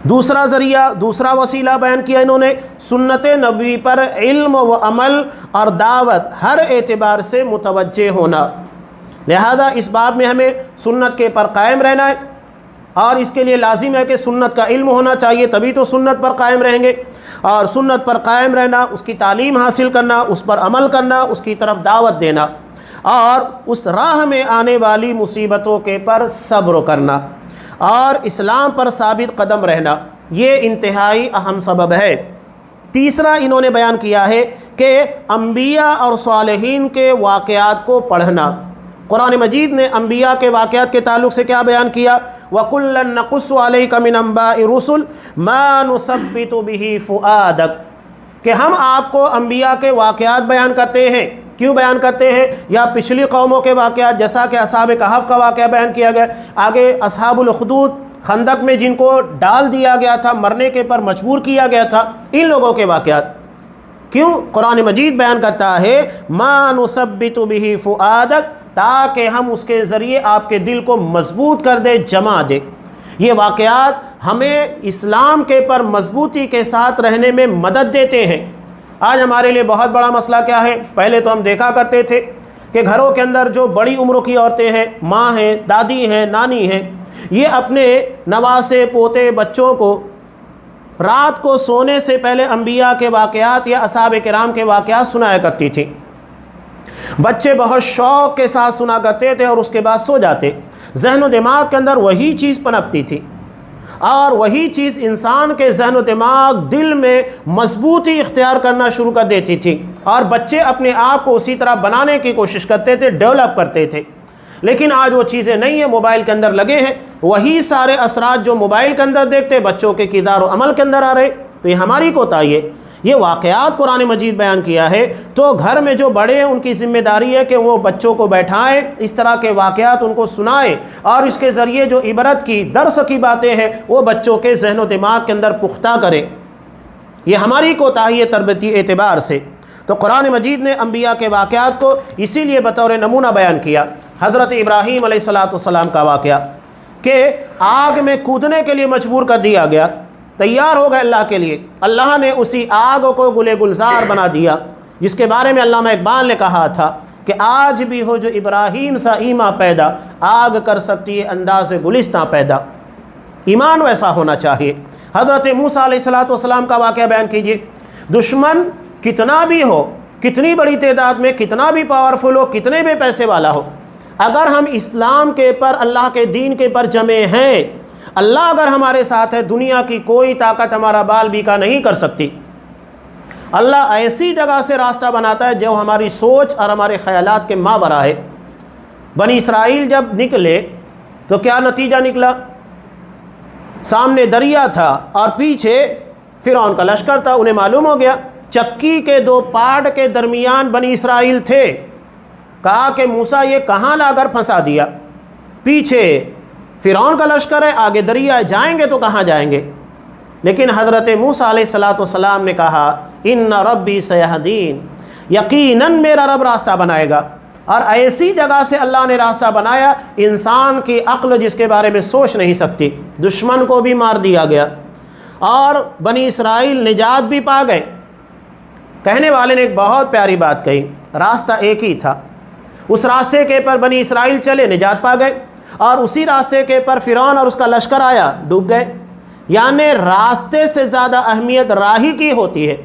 دوسرا ذریعہ، دوسرا وسیلہ بیان کیا انہوں نے سنت نبوی پر علم و عمل اور دعوت ہر اعتبار سے متوجہ ہونا۔ لہذا اس باب میں ہمیں سنت کے پر قائم رہنا ہے، اور اس کے لیے لازم ہے کہ سنت کا علم ہونا چاہیے، تبھی تو سنت پر قائم رہیں گے، اور سنت پر قائم رہنا، اس کی تعلیم حاصل کرنا، اس پر عمل کرنا، اس کی طرف دعوت دینا، اور اس راہ میں آنے والی مصیبتوں کے پر صبر کرنا، اور اسلام پر ثابت قدم رہنا، یہ انتہائی اہم سبب ہے۔ تیسرا انہوں نے بیان کیا ہے کہ انبیاء اور صالحین کے واقعات کو پڑھنا۔ قرآن مجید نے انبیاء کے واقعات کے تعلق سے کیا بیان کیا؟ وَكُلًّا نَقُصُّ عَلَيْكَ مِنْ أَنْبَاءِ الرُّسُلِ مَا نُثَبِّتُ بِهِ فُؤَادَكَ، کہ ہم آپ کو انبیاء کے واقعات بیان کرتے ہیں۔ کیوں بیان کرتے ہیں؟ یا پچھلی قوموں کے واقعات، جیسا کہ اصحاب کہف کا واقعہ بیان کیا گیا، آگے اصحاب الاخدود خندق میں جن کو ڈال دیا گیا تھا، مرنے کے پر مجبور کیا گیا تھا، ان لوگوں کے واقعات۔ کیوں قرآن مجید بیان کرتا ہے مَا نُثَبِّتُ بِهِ فُؤَادَكَ، تاکہ ہم اس کے ذریعے آپ کے دل کو مضبوط کر دے، جما دے۔ یہ واقعات ہمیں اسلام کے پر مضبوطی کے ساتھ رہنے میں مدد دیتے ہیں۔ آج ہمارے لیے بہت بڑا مسئلہ کیا ہے؟ پہلے تو ہم دیکھا کرتے تھے کہ گھروں کے اندر جو بڑی عمر کی عورتیں ہیں، ماں ہیں، دادی ہیں، نانی ہیں، یہ اپنے نواسے پوتے بچوں کو رات کو سونے سے پہلے انبیاء کے واقعات یا اصحاب کرام کے واقعات سنایا کرتی تھی۔ بچے بہت شوق کے ساتھ سنا کرتے تھے اور اس کے بعد سو جاتے۔ ذہن و دماغ کے اندر وہی چیز پنپتی تھی، اور وہی چیز انسان کے ذہن و دماغ، دل میں مضبوطی اختیار کرنا شروع کر دیتی تھی، اور بچے اپنے آپ کو اسی طرح بنانے کی کوشش کرتے تھے، ڈیولپ کرتے تھے۔ لیکن آج وہ چیزیں نہیں ہیں، موبائل کے اندر لگے ہیں، وہی سارے اثرات جو موبائل کے اندر دیکھتے بچوں کے کردار و عمل کے اندر آ رہے۔ تو یہ ہماری کوتاہی ہے۔ یہ واقعات قرآن مجید بیان کیا ہے، تو گھر میں جو بڑے ہیں ان کی ذمہ داری ہے کہ وہ بچوں کو بیٹھائیں، اس طرح کے واقعات ان کو سنائیں، اور اس کے ذریعے جو عبرت کی، درس کی باتیں ہیں وہ بچوں کے ذہن و دماغ کے اندر پختہ کریں۔ یہ ہماری کوتاہی ہے تربیتی اعتبار سے۔ تو قرآن مجید نے انبیاء کے واقعات کو اسی لیے بطور نمونہ بیان کیا۔ حضرت ابراہیم علیہ السلام کا واقعہ کہ آگ میں کودنے کے لیے مجبور کر دیا گیا، تیار ہو گئے اللہ کے لیے، اللہ نے اسی آگ کو گلے گلزار بنا دیا، جس کے بارے میں علامہ اقبال نے کہا تھا کہ آج بھی ہو جو ابراہیم سا ایماں پیدا، آگ کر سکتی ہے انداز گلستاں پیدا۔ ایمان ویسا ہونا چاہیے۔ حضرت موسیٰ علیہ السلام کا واقعہ بیان کیجئے۔ دشمن کتنا بھی ہو، کتنی بڑی تعداد میں، کتنا بھی پاورفل ہو، کتنے بھی پیسے والا ہو، اگر ہم اسلام کے پر، اللہ کے دین کے پر جمے ہیں، اللہ اگر ہمارے ساتھ ہے، دنیا کی کوئی طاقت ہمارا بال بیکا نہیں کر سکتی۔ اللہ ایسی جگہ سے راستہ بناتا ہے جو ہماری سوچ اور ہمارے خیالات کے ماورا ہے۔ بنی اسرائیل جب نکلے تو کیا نتیجہ نکلا؟ سامنے دریا تھا اور پیچھے فرعون کا لشکر تھا۔ انہیں معلوم ہو گیا چکی کے دو پاڑ کے درمیان بنی اسرائیل تھے۔ کہا کہ موسیٰ یہ کہاں لا کر پھنسا دیا؟ پیچھے فرعون کا لشکر ہے، آگے دریا، جائیں گے تو کہاں جائیں گے؟ لیکن حضرت موسیٰ علیہ السلام نے کہا ان ربی سیہدین، یقیناً میرا رب راستہ بنائے گا۔ اور ایسی جگہ سے اللہ نے راستہ بنایا، انسان کی عقل جس کے بارے میں سوچ نہیں سکتی۔ دشمن کو بھی مار دیا گیا اور بنی اسرائیل نجات بھی پا گئے۔ کہنے والے نے ایک بہت پیاری بات کہی، راستہ ایک ہی تھا، اس راستے کے پر بنی اسرائیل چلے، نجات پا گئے، اور اسی راستے کے پر فرعون اور اس کا لشکر آیا، ڈوب گئے۔ یعنی راستے سے زیادہ اہمیت راہی کی ہوتی ہے۔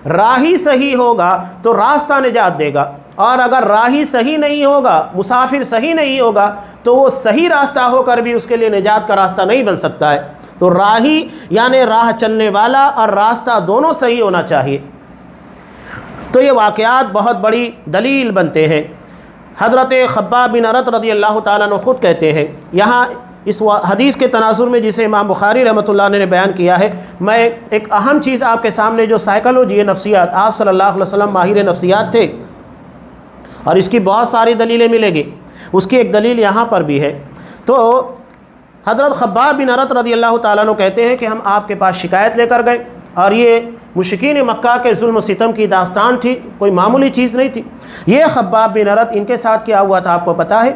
راہی صحیح ہوگا تو راستہ نجات دے گا، اور اگر راہی صحیح نہیں ہوگا، مسافر صحیح نہیں ہوگا، تو وہ صحیح راستہ ہو کر بھی اس کے لیے نجات کا راستہ نہیں بن سکتا ہے۔ تو راہی یعنی راہ چلنے والا اور راستہ دونوں صحیح ہونا چاہیے۔ تو یہ واقعات بہت بڑی دلیل بنتے ہیں۔ حضرت خباب بن ارت رضی اللہ تعالیٰ عنہ خود کہتے ہیں، یہاں اس حدیث کے تناظر میں جسے امام بخاری رحمۃ اللہ نے بیان کیا ہے، میں ایک اہم چیز آپ کے سامنے، جو سائیکالوجی نفسیات، آپ صلی اللہ علیہ وسلم ماہر نفسیات تھے اور اس کی بہت ساری دلیلیں ملے گی، اس کی ایک دلیل یہاں پر بھی ہے۔ تو حضرت خباب بن ارت رضی اللہ تعالیٰ عنہ کہتے ہیں کہ ہم آپ کے پاس شکایت لے کر گئے، اور یہ مشرکین مکہ کے ظلم و ستم کی داستان تھی، کوئی معمولی چیز نہیں تھی۔ یہ خباب بن ارت، ان کے ساتھ کیا ہوا تھا آپ کو پتہ ہے؟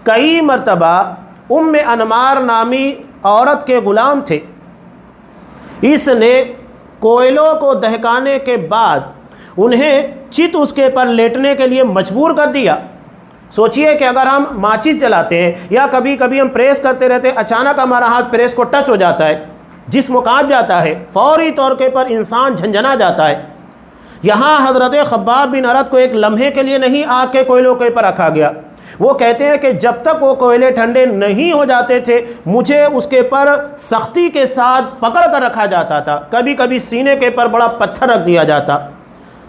کئی مرتبہ ام انمار نامی عورت کے غلام تھے، اس نے کوئلوں کو دہکانے کے بعد انہیں چت اس کے پر لیٹنے کے لیے مجبور کر دیا۔ سوچئے کہ اگر ہم ماچس جلاتے ہیں یا کبھی کبھی ہم پریس کرتے رہتے ہیں، اچانک ہمارا ہاتھ پریس کو ٹچ ہو جاتا ہے، جسم کانپ جاتا ہے، فوری طور کے پر انسان جھنجھنا جاتا ہے۔ یہاں حضرت خباب بن ارت کو ایک لمحے کے لیے نہیں آگ کے کوئلوں کے پر رکھا گیا۔ وہ کہتے ہیں کہ جب تک وہ کوئلے ٹھنڈے نہیں ہو جاتے تھے مجھے اس کے پر سختی کے ساتھ پکڑ کر رکھا جاتا تھا، کبھی کبھی سینے کے پر بڑا پتھر رکھ دیا جاتا۔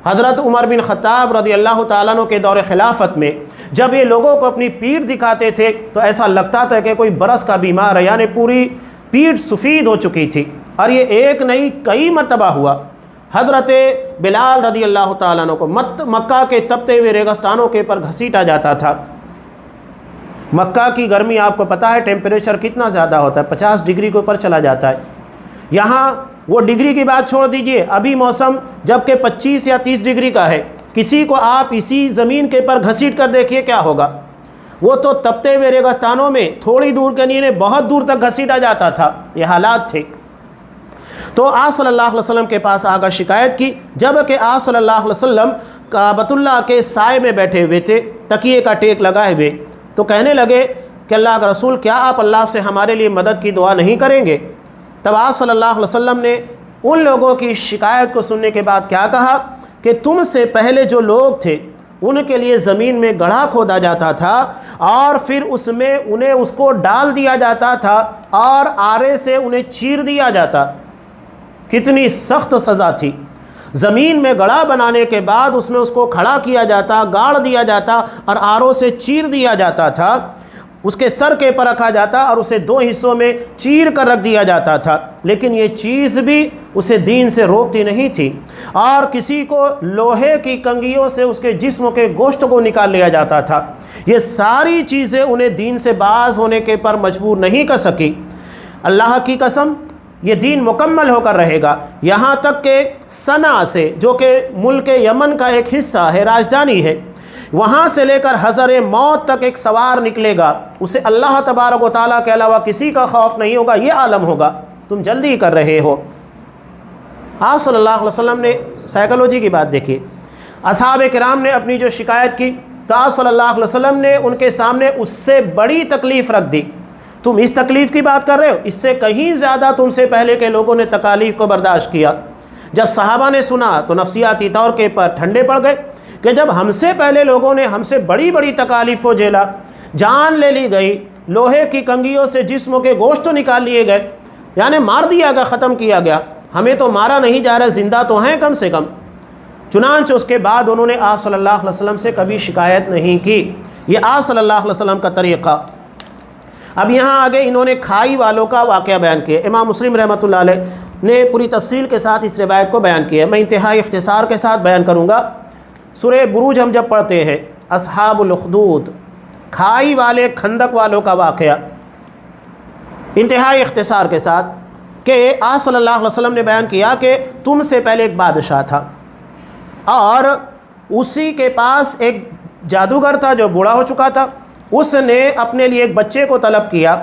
حضرت عمر بن خطاب رضی اللہ تعالیٰ عنہ کے دور خلافت میں جب یہ لوگوں کو اپنی پیٹھ دکھاتے تھے تو ایسا لگتا تھا کہ کوئی برس کا بیمار ہے، یعنی پوری پیٹھ سفید ہو چکی تھی، اور یہ ایک نہیں کئی مرتبہ ہوا۔ حضرت بلال رضی اللہ تعالیٰ عنہ کو مکہ کے تپتے ہوئے ریگستانوں کے پر گھسیٹا جاتا تھا۔ مکہ کی گرمی آپ کو پتہ ہے ٹیمپریچر کتنا زیادہ ہوتا ہے، 50 ڈگری کے اوپر چلا جاتا ہے۔ یہاں وہ ڈگری کی بات چھوڑ دیجئے، ابھی موسم جب کہ 25 یا 30 ڈگری کا ہے، کسی کو آپ اسی زمین کے پر گھسیٹ کر دیکھیے کیا ہوگا۔ وہ تو تپتے ہوئے ریگستانوں میں تھوڑی دور کے لیے بہت دور تک گھسیٹا جاتا تھا، یہ حالات تھے۔ تو آپ صلی اللہ علیہ وسلم کے پاس آ کر شکایت کی، جب کہ آپ صلی اللہ علیہ وسلم کعبۃ اللہ کے سائے میں بیٹھے ہوئے تھے، تکیے کا ٹیک لگائے ہوئے، تو کہنے لگے کہ اللہ کا رسول کیا آپ اللہ سے ہمارے لیے مدد کی دعا نہیں کریں گے؟ تب آپ صلی اللہ علیہ وسلم نے ان لوگوں کی شکایت کو سننے کے بعد کیا کہا کہ تم سے پہلے جو لوگ تھے ان کے لیے زمین میں گڑھا کھودا جاتا تھا اور پھر اس میں انہیں اس کو ڈال دیا جاتا تھا اور آرے سے انہیں چیر دیا جاتا۔ کتنی سخت سزا تھی۔ زمین میں گڑھا بنانے کے بعد اس میں اس کو کھڑا کیا جاتا، گاڑ دیا جاتا اور آروں سے چیر دیا جاتا تھا، اس کے سر کے پر رکھا جاتا اور اسے 2 حصوں میں چیر کر رکھ دیا جاتا تھا۔ لیکن یہ چیز بھی اسے دین سے روکتی نہیں تھی، اور کسی کو لوہے کی کنگھیوں سے اس کے جسم کے گوشت کو نکال لیا جاتا تھا۔ یہ ساری چیزیں انہیں دین سے باز ہونے کے پر مجبور نہیں کر سکی۔ اللہ کی قسم یہ دین مکمل ہو کر رہے گا، یہاں تک کہ صنعا سے، جو کہ ملک یمن کا ایک حصہ ہے، راجدھانی ہے، وہاں سے لے کر حضر موت تک ایک سوار نکلے گا، اسے اللہ تبارک و تعالیٰ کے علاوہ کسی کا خوف نہیں ہوگا، یہ عالم ہوگا۔ تم جلدی کر رہے ہو۔ آپ صلی اللہ علیہ وسلم نے سائیکالوجی کی بات دیکھی، اصحاب کرام نے اپنی جو شکایت کی تو آپ صلی اللہ علیہ وسلم نے ان کے سامنے اس سے بڑی تکلیف رکھ دی۔ تم اس تکلیف کی بات کر رہے ہو، اس سے کہیں زیادہ تم سے پہلے کے لوگوں نے تکالیف کو برداشت کیا۔ جب صحابہ نے سنا تو نفسیاتی طور کے پر ٹھنڈے پڑ گئے کہ جب ہم سے پہلے لوگوں نے ہم سے بڑی بڑی تکالیف کو جھیلا، جان لے لی گئی، لوہے کی کنگھیوں سے جسموں کے گوشت نکال لیے گئے، یعنی مار دیا گیا، ختم کیا گیا، ہمیں تو مارا نہیں جا رہا، زندہ تو ہیں کم سے کم۔ چنانچہ اس کے بعد انہوں نے آپ صلی اللہ علیہ وسلم سے کبھی شکایت نہیں کی۔ یہ آپ صلی اللہ علیہ وسلم کا طریقہ۔ اب یہاں آگے انہوں نے کھائی والوں کا واقعہ بیان کیا۔ امام مسلم رحمۃ اللہ علیہ نے پوری تفصیل کے ساتھ اس روایت کو بیان کیا ہے، میں انتہائی اختصار کے ساتھ بیان کروں گا۔ سورہ بروج ہم جب پڑھتے ہیں، اصحاب الاخدود، کھائی والے خندق والوں کا واقعہ، انتہائی اختصار کے ساتھ، کہ آپ صلی اللہ علیہ وسلم نے بیان کیا کہ تم سے پہلے ایک بادشاہ تھا اور اسی کے پاس ایک جادوگر تھا جو بوڑھا ہو چکا تھا۔ اس نے اپنے لیے ایک بچے کو طلب کیا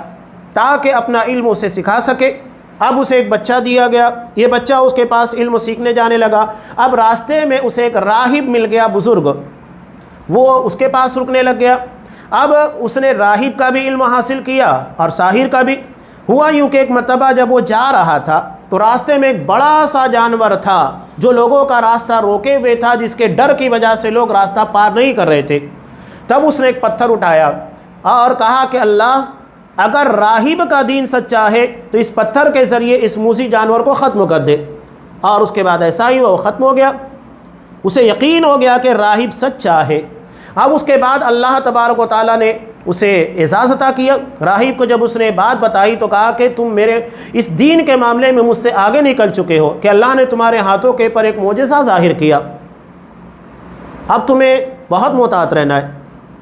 تاکہ اپنا علم اسے سکھا سکے۔ اب اسے ایک بچہ دیا گیا، یہ بچہ اس کے پاس علم سیکھنے جانے لگا۔ اب راستے میں اسے ایک راہب مل گیا، بزرگ، وہ اس کے پاس رکنے لگ گیا۔ اب اس نے راہب کا بھی علم حاصل کیا اور ساحر کا بھی۔ ہوا یوں کہ ایک مرتبہ جب وہ جا رہا تھا تو راستے میں ایک بڑا سا جانور تھا جو لوگوں کا راستہ روکے ہوئے تھا، جس کے ڈر کی وجہ سے لوگ راستہ پار نہیں کر رہے تھے۔ تب اس نے ایک پتھر اٹھایا اور کہا کہ اللہ، اگر راہب کا دین سچا ہے تو اس پتھر کے ذریعے اس موذی جانور کو ختم کر دے۔ اور اس کے بعد ایسا ہی وہ ختم ہو گیا، اسے یقین ہو گیا کہ راہب سچا ہے۔ اب اس کے بعد اللہ تبارک و تعالیٰ نے اسے اعزاز عطا کیا۔ راہب کو جب اس نے بات بتائی تو کہا کہ تم میرے اس دین کے معاملے میں مجھ سے آگے نکل چکے ہو کہ اللہ نے تمہارے ہاتھوں کے پر ایک معجزہ ظاہر کیا، اب تمہیں بہت محتاط رہنا ہے،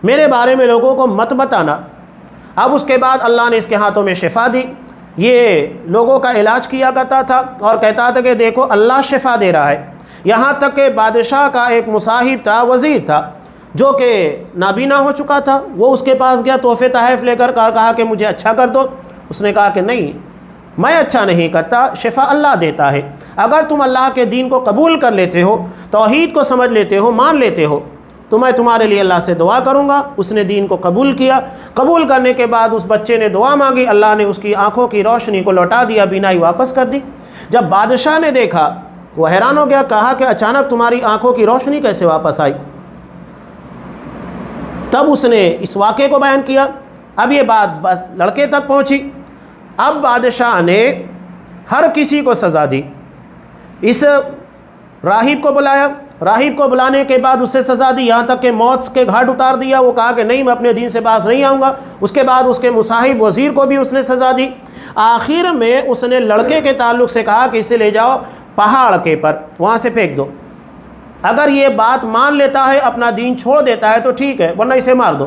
میرے بارے میں لوگوں کو مت بتانا۔ اب اس کے بعد اللہ نے اس کے ہاتھوں میں شفا دی. یہ لوگوں کا علاج کیا کرتا تھا اور کہتا تھا کہ دیکھو اللہ شفا دے رہا ہے. یہاں تک کہ بادشاہ کا ایک مصاحب تھا، وزیر تھا، جو کہ نابینا ہو چکا تھا. وہ اس کے پاس گیا تحفے تحائف لے کر کہا کہ مجھے اچھا کر دو. اس نے کہا کہ نہیں، میں اچھا نہیں کرتا، شفا اللہ دیتا ہے. اگر تم اللہ کے دین کو قبول کر لیتے ہو، توحید کو سمجھ لیتے ہو، مان لیتے ہو، تو میں تمہارے لیے اللہ سے دعا کروں گا. اس نے دین کو قبول کیا. قبول کرنے کے بعد اس بچے نے دعا مانگی، اللہ نے اس کی آنکھوں کی روشنی کو لوٹا دیا، بینائی واپس کر دی. جب بادشاہ نے دیکھا تو وہ حیران ہو گیا، کہا کہ اچانک تمہاری آنکھوں کی روشنی کیسے واپس آئی؟ تب اس نے اس واقعے کو بیان کیا. اب یہ بات لڑکے تک پہنچی. اب بادشاہ نے ہر کسی کو سزا دی. اس راہب کو بلایا، راہب کو بلانے کے بعد اس سے سزا دی، یہاں تک کہ موت کے گھاٹ اتار دیا. وہ کہا کہ نہیں، میں اپنے دین سے باز نہیں آؤں گا. اس کے بعد اس کے مصاحب وزیر کو بھی اس نے سزا دی. آخر میں اس نے لڑکے کے تعلق سے کہا کہ اسے لے جاؤ پہاڑ کے پر، وہاں سے پھینک دو. اگر یہ بات مان لیتا ہے، اپنا دین چھوڑ دیتا ہے تو ٹھیک ہے، ورنہ اسے مار دو.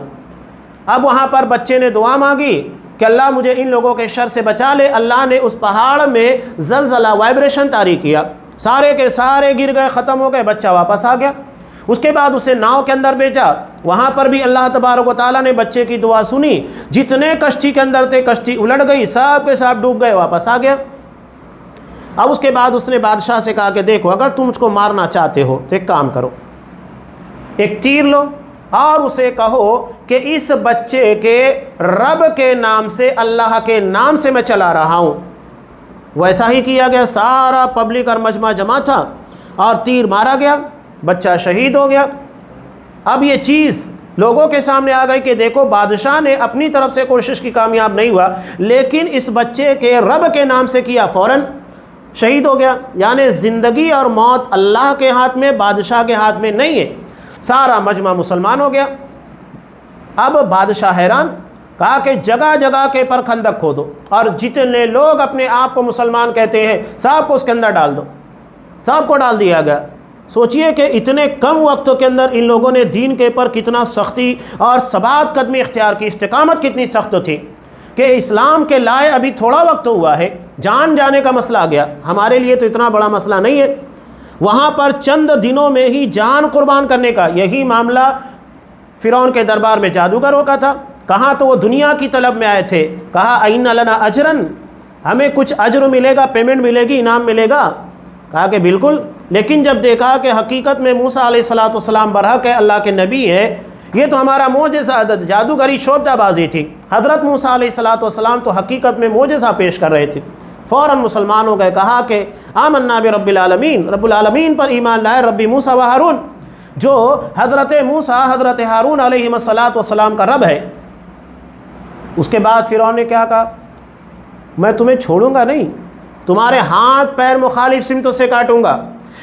اب وہاں پر بچے نے دعا مانگی کہ اللہ مجھے ان لوگوں کے شر سے بچا لے. اللہ نے اس پہاڑ میں زلزلہ، وائبریشن طاری کیا، سارے کے سارے گر گئے، ختم ہو گئے. بچہ واپس آ گیا. اس کے بعد اسے ناؤ کے اندر بھیجا. وہاں پر بھی اللہ تبارک و تعالیٰ نے بچے کی دعا سنی. جتنے کشتی کے اندر تھے کشتی الٹ گئی، سب کے ساتھ ڈوب گئے، واپس آ گیا. اب اس کے بعد اس نے بادشاہ سے کہا کہ دیکھو، اگر تم مجھ کو مارنا چاہتے ہو تو ایک کام کرو، ایک تیر لو اور اسے کہو کہ اس بچے کے رب کے نام سے، اللہ کے نام سے میں چلا رہا ہوں. ویسا ہی کیا گیا. سارا پبلک اور مجمع جمع تھا اور تیر مارا گیا، بچہ شہید ہو گیا. اب یہ چیز لوگوں کے سامنے آ گئی کہ دیکھو، بادشاہ نے اپنی طرف سے کوشش کی، کامیاب نہیں ہوا، لیکن اس بچے کے رب کے نام سے کیا، فوراً شہید ہو گیا. یعنی زندگی اور موت اللہ کے ہاتھ میں، بادشاہ کے ہاتھ میں نہیں ہے. سارا مجمع مسلمان ہو گیا. اب بادشاہ حیران، کہا کہ جگہ جگہ کے پر خندق کھودو اور جتنے لوگ اپنے آپ کو مسلمان کہتے ہیں سب کو اس کے اندر ڈال دو. سب کو ڈال دیا گیا. سوچئے کہ اتنے کم وقت کے اندر ان لوگوں نے دین کے پر کتنا سختی اور ثبات قدمی اختیار کی، استقامت کتنی سخت تھی کہ اسلام کے لائے ابھی تھوڑا وقت ہوا ہے، جان جانے کا مسئلہ آ گیا. ہمارے لیے تو اتنا بڑا مسئلہ نہیں ہے، وہاں پر چند دنوں میں ہی جان قربان کرنے کا. یہی معاملہ فرعون کے دربار میں جادوگروں کا تھا. کہاں تو وہ دنیا کی طلب میں آئے تھے، کہا این لنا اجرن، ہمیں کچھ اجر ملے گا، پیمنٹ ملے گی، انعام ملے گا. کہا کہ بالکل. لیکن جب دیکھا کہ حقیقت میں موسیٰ علیہ السلام برحق ہے، اللہ کے نبی ہے، یہ تو ہمارا معجزہ، جادوگری شعبدہ بازی تھی. حضرت موسیٰ علیہ السلام تو حقیقت میں معجزہ پیش کر رہے تھے. فوراً مسلمان ہو گئے. کہا کہ آمنا برب العالمین، رب العالمین پر ایمان لائے، ربی موسیٰ و ہارون، جو حضرت موسیٰ، حضرت ہارون علیہ السلام کا رب ہے. اس کے بعد فرعون نے کیا کہا، میں تمہیں چھوڑوں گا نہیں، تمہارے ہاتھ پیر مخالف سمتوں سے کاٹوں گا.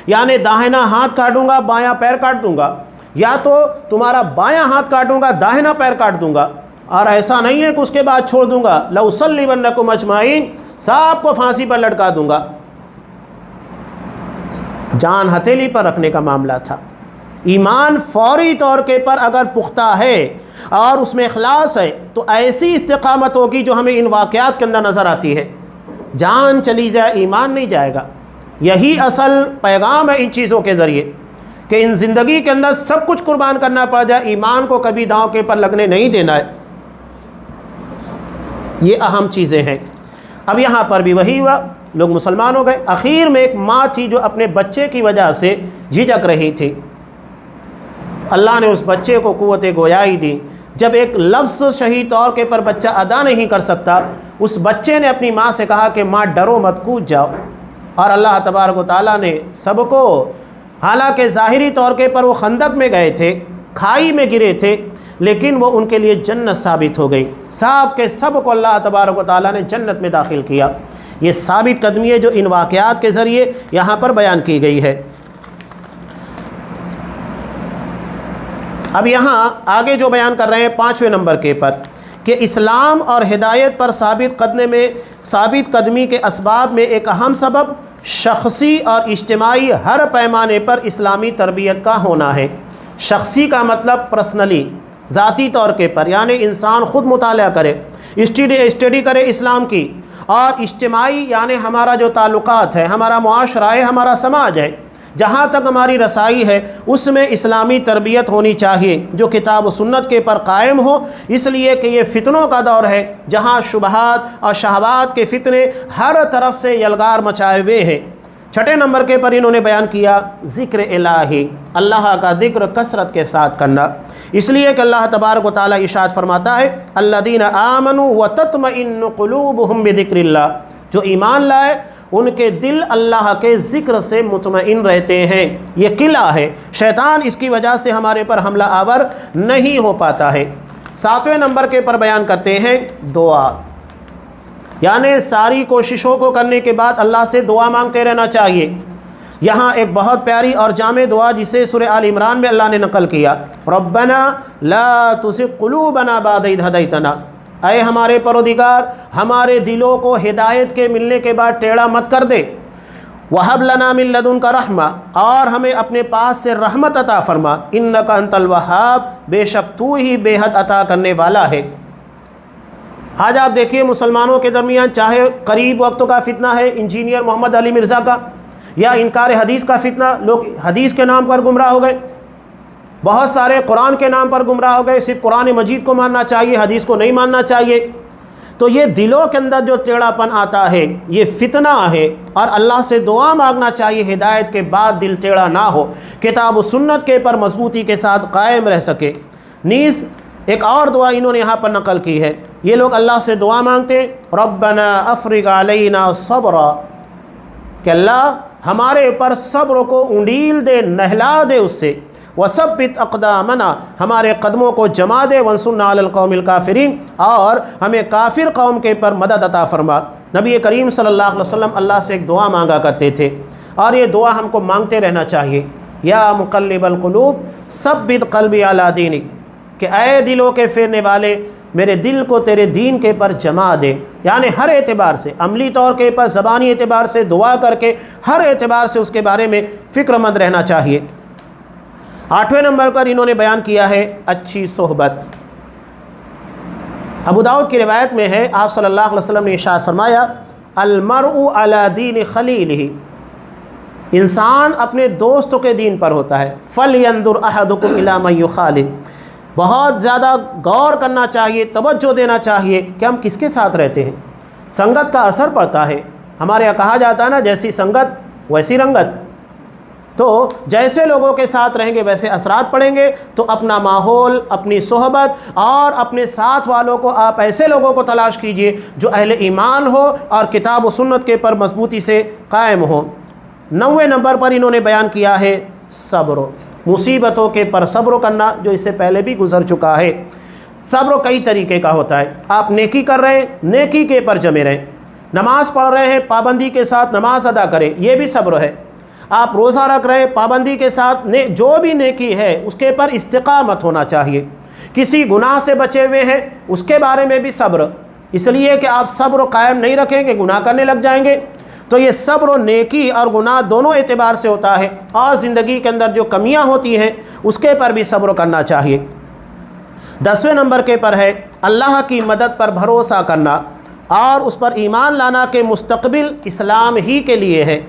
یعنی داہنا ہاتھ کاٹوں گا، بایاں پیر کاٹ دوں گا، یا تو تمہارا بایاں ہاتھ کاٹوں گا، داہنا پیر کاٹ دوں گا. اور ایسا نہیں ہے کہ اس کے بعد چھوڑ دوں گا، لَأُصَلِّبَنَّكُمْ أَجْمَعِينَ، سب کو پھانسی پر لٹکا دوں گا. جان ہتھیلی پر رکھنے کا معاملہ تھا. ایمان فوری طور کے پر اگر پختہ ہے اور اس میں اخلاص ہے تو ایسی استقامت ہوگی جو ہمیں ان واقعات کے اندر نظر آتی ہے. جان چلی جائے ایمان نہیں جائے گا. یہی اصل پیغام ہے ان چیزوں کے ذریعے کہ ان زندگی کے اندر سب کچھ قربان کرنا پڑ جائے، ایمان کو کبھی داؤں کے پر لگنے نہیں دینا ہے. یہ اہم چیزیں ہیں. اب یہاں پر بھی وہی ہوا، لوگ مسلمان ہو گئے. اخیر میں ایک ماں تھی جو اپنے بچے کی وجہ سے جھجک رہی تھی. اللہ نے اس بچے کو قوت گویائی دی. جب ایک لفظ صحیح طور کے پر بچہ ادا نہیں کر سکتا، اس بچے نے اپنی ماں سے کہا کہ ماں ڈرو مت، کود جاؤ. اور اللہ تبارک و تعالیٰ نے سب کو، حالانکہ ظاہری طور کے پر وہ خندق میں گئے تھے، کھائی میں گرے تھے، لیکن وہ ان کے لیے جنت ثابت ہو گئی. سب کے سب کو اللہ تبارک و تعالیٰ نے جنت میں داخل کیا. یہ ثابت قدمی ہے جو ان واقعات کے ذریعے یہاں پر بیان کی گئی ہے. اب یہاں آگے جو بیان کر رہے ہیں 5ویں نمبر کے پر، کہ اسلام اور ہدایت پر ثابت قدمی کے اسباب میں ایک اہم سبب شخصی اور اجتماعی ہر پیمانے پر اسلامی تربیت کا ہونا ہے. شخصی کا مطلب پرسنلی، ذاتی طور کے پر، یعنی انسان خود مطالعہ کرے اسٹڈی کرے اسلام کی، اور اجتماعی یعنی ہمارا جو تعلقات ہے، ہمارا معاشرہ ہے، ہمارا سماج ہے، جہاں تک ہماری رسائی ہے اس میں اسلامی تربیت ہونی چاہیے جو کتاب و سنت کے پر قائم ہو، اس لیے کہ یہ فتنوں کا دور ہے جہاں شبہات اور شہوات کے فتنے ہر طرف سے یلغار مچائے ہوئے ہیں۔ چھٹے نمبر کے پر انہوں نے بیان کیا ذکر الہی، اللہ کا ذکر کثرت کے ساتھ کرنا، اس لیے کہ اللہ تبارک و تعالیٰ ارشاد فرماتا ہے الذین آمنوا وتطمئن قلوبہم بذکر اللہ، جو ایمان لائے ان کے دل اللہ کے ذکر سے مطمئن رہتے ہیں۔ یہ قلعہ ہے، شیطان اس کی وجہ سے ہمارے پر حملہ آور نہیں ہو پاتا ہے۔ 7ویں نمبر کے پر بیان کرتے ہیں دعا، یعنی ساری کوششوں کو کرنے کے بعد اللہ سے دعا مانگتے رہنا چاہیے۔ یہاں ایک بہت پیاری اور جامع دعا جسے سورہ آل عمران میں اللہ نے نقل کیا، ربنا لا تزغ قلوبنا بعد اذ ہدیتنا، اے ہمارے پروردگار ہمارے دلوں کو ہدایت کے ملنے کے بعد ٹیڑھا مت کر دے، وہب لنا من لدنک رحمہ، اور ہمیں اپنے پاس سے رحمت عطا فرما، انک انت الوہاب، بے شک تو ہی بے حد عطا کرنے والا ہے۔ آج آپ دیکھیے مسلمانوں کے درمیان چاہے قریب وقت کا فتنہ ہے انجینئر محمد علی مرزا کا، یا انکار حدیث کا فتنہ، لوگ حدیث کے نام پر گمراہ ہو گئے، بہت سارے قرآن کے نام پر گمراہ ہو گئے، صرف قرآن مجید کو ماننا چاہیے، حدیث کو نہیں ماننا چاہیے۔ تو یہ دلوں کے اندر جو ٹیڑھا پن آتا ہے یہ فتنہ ہے، اور اللہ سے دعا مانگنا چاہیے ہدایت کے بعد دل ٹیڑھا نہ ہو، کتاب و سنت کے پر مضبوطی کے ساتھ قائم رہ سکے۔ نیز ایک اور دعا انہوں نے یہاں پر نقل کی ہے، یہ لوگ اللہ سے دعا مانگتے ہیں ربنا افرغ علینا صبرا، کہ اللہ ہمارے اوپر صبر کو انڈیل دے، نہلا دے اس سے، وثبت اقدامنا، ہمارے قدموں کو جما دے، وانصرنا علی القوم الکافرین، اور ہمیں کافر قوم کے پر مدد عطا فرما۔ نبی کریم صلی اللہ علیہ وسلم اللہ سے ایک دعا مانگا کرتے تھے، اور یہ دعا ہم کو مانگتے رہنا چاہیے، یا مقلب القلوب ثبت قلبی علی دینک، کہ اے دلوں کے پھیرنے والے میرے دل کو تیرے دین کے پر جما دے، یعنی ہر اعتبار سے، عملی طور کے پر، زبانی اعتبار سے، دعا کر کے، ہر اعتبار سے اس کے بارے میں فکر مند رہنا چاہیے۔ 8ویں نمبر پر انہوں نے بیان کیا ہے اچھی صحبت۔ ابو داؤد کی روایت میں ہے، آپ صلی اللہ علیہ وسلم نے ارشاد فرمایا المرء علی دین خلیلہ، انسان اپنے دوست کے دین پر ہوتا ہے، فَلْيَنْظُرْ أَحَدُكُمْ إِلَىٰ مَنْ يُخَالِلُ، بہت زیادہ غور کرنا چاہیے، توجہ دینا چاہیے کہ ہم کس کے ساتھ رہتے ہیں۔ سنگت کا اثر پڑتا ہے، ہمارے یہاں کہا جاتا ہے نا جیسی سنگت ویسی رنگت، تو جیسے لوگوں کے ساتھ رہیں گے ویسے اثرات پڑیں گے۔ تو اپنا ماحول، اپنی صحبت اور اپنے ساتھ والوں کو آپ ایسے لوگوں کو تلاش کیجئے جو اہل ایمان ہو اور کتاب و سنت کے پر مضبوطی سے قائم ہو۔ 9ویں نمبر پر انہوں نے بیان کیا ہے صبر، مصیبتوں کے پر صبر کرنا، جو اس سے پہلے بھی گزر چکا ہے۔ صبر کئی طریقے کا ہوتا ہے، آپ نیکی کر رہے ہیں نیکی کے پر جمے رہیں، نماز پڑھ رہے ہیں پابندی کے ساتھ نماز ادا کریں، یہ بھی صبر ہے۔ آپ روزہ رکھ رہے ہیں پابندی کے ساتھ، جو بھی نیکی ہے اس کے پر استقامت ہونا چاہیے۔ کسی گناہ سے بچے ہوئے ہیں اس کے بارے میں بھی صبر، اس لیے کہ آپ صبر قائم نہیں رکھیں گے گناہ کرنے لگ جائیں گے۔ تو یہ صبر و نیکی اور گناہ دونوں اعتبار سے ہوتا ہے، اور زندگی کے اندر جو کمیاں ہوتی ہیں اس کے پر بھی صبر کرنا چاہیے۔ 10ویں نمبر کے پر ہے اللہ کی مدد پر بھروسہ کرنا اور اس پر ایمان لانا کہ مستقبل اسلام ہی کے لیے ہے۔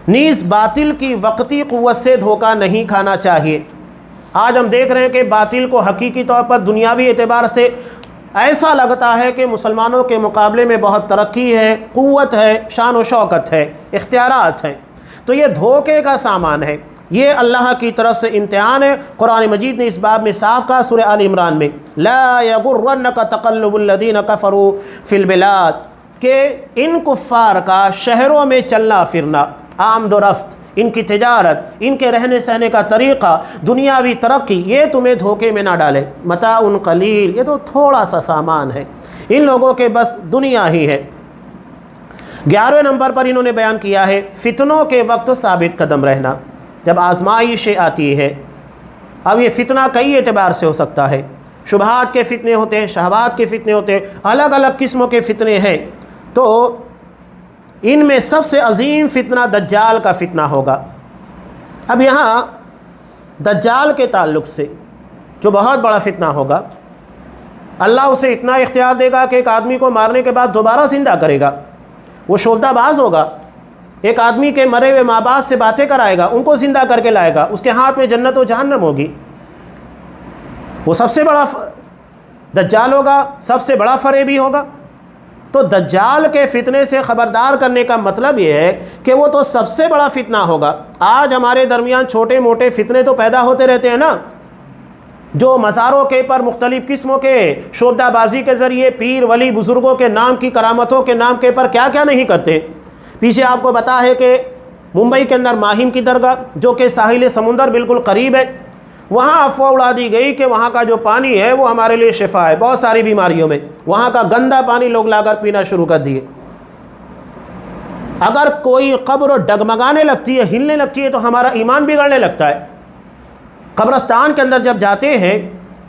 نیز باطل کی وقتی قوت سے دھوکہ نہیں کھانا چاہیے۔ آج ہم دیکھ رہے ہیں کہ باطل کو حقیقی طور پر دنیاوی اعتبار سے ایسا لگتا ہے کہ مسلمانوں کے مقابلے میں بہت ترقی ہے، قوت ہے، شان و شوکت ہے، اختیارات ہیں، تو یہ دھوکے کا سامان ہے، یہ اللہ کی طرف سے امتحان ہے۔ قرآن مجید نے اس باب میں صاف کہا سورہ آل عمران میں، لا یغرنک تقلب الذین کفروا فی البلاد، کہ ان کفار کا شہروں میں چلنا پھرنا، آمد و رفت، ان کی تجارت، ان کے رہنے سہنے کا طریقہ، دنیاوی ترقی، یہ تمہیں دھوکے میں نہ ڈالے۔ متاع قلیل، یہ تو تھوڑا سا سامان ہے، ان لوگوں کے بس دنیا ہی ہے۔ 11ویں نمبر پر انہوں نے بیان کیا ہے فتنوں کے وقت ثابت قدم رہنا، جب آزمائشیں آتی ہے۔ اب یہ فتنہ کئی اعتبار سے ہو سکتا ہے، شبہات کے فتنے ہوتے ہیں، شہوات کے فتنے ہوتے ہیں، الگ الگ قسموں کے فتنے ہیں۔ تو ان میں سب سے عظیم فتنہ دجال کا فتنہ ہوگا۔ اب یہاں دجال کے تعلق سے جو بہت بڑا فتنہ ہوگا، اللہ اسے اتنا اختیار دے گا کہ ایک آدمی کو مارنے کے بعد دوبارہ زندہ کرے گا، وہ شعبدہ باز ہوگا، ایک آدمی کے مرے ہوئے ماں باپ سے باتیں کرائے گا، ان کو زندہ کر کے لائے گا، اس کے ہاتھ میں جنت و جہنم ہوگی، وہ سب سے بڑا دجال ہوگا، سب سے بڑا فریبی ہوگا۔ تو دجال کے فتنے سے خبردار کرنے کا مطلب یہ ہے کہ وہ تو سب سے بڑا فتنہ ہوگا۔ آج ہمارے درمیان چھوٹے موٹے فتنے تو پیدا ہوتے رہتے ہیں نا، جو مزاروں کے پر مختلف قسموں کے شعبدہ بازی کے ذریعے پیر ولی بزرگوں کے نام کی کرامتوں کے نام کے پر کیا کیا نہیں کرتے۔ پیچھے آپ کو بتا ہے کہ ممبئی کے اندر ماہم کی درگاہ جو کہ ساحل سمندر بالکل قریب ہے، وہاں افواہ اڑا دی گئی کہ وہاں کا جو پانی ہے وہ ہمارے لیے شفا ہے بہت ساری بیماریوں میں، وہاں کا گندا پانی لوگ لا کر پینا شروع کر دیے۔ اگر کوئی قبر ڈگمگانے لگتی ہے، ہلنے لگتی ہے، تو ہمارا ایمان بگڑنے لگتا ہے۔ قبرستان کے اندر جب جاتے ہیں،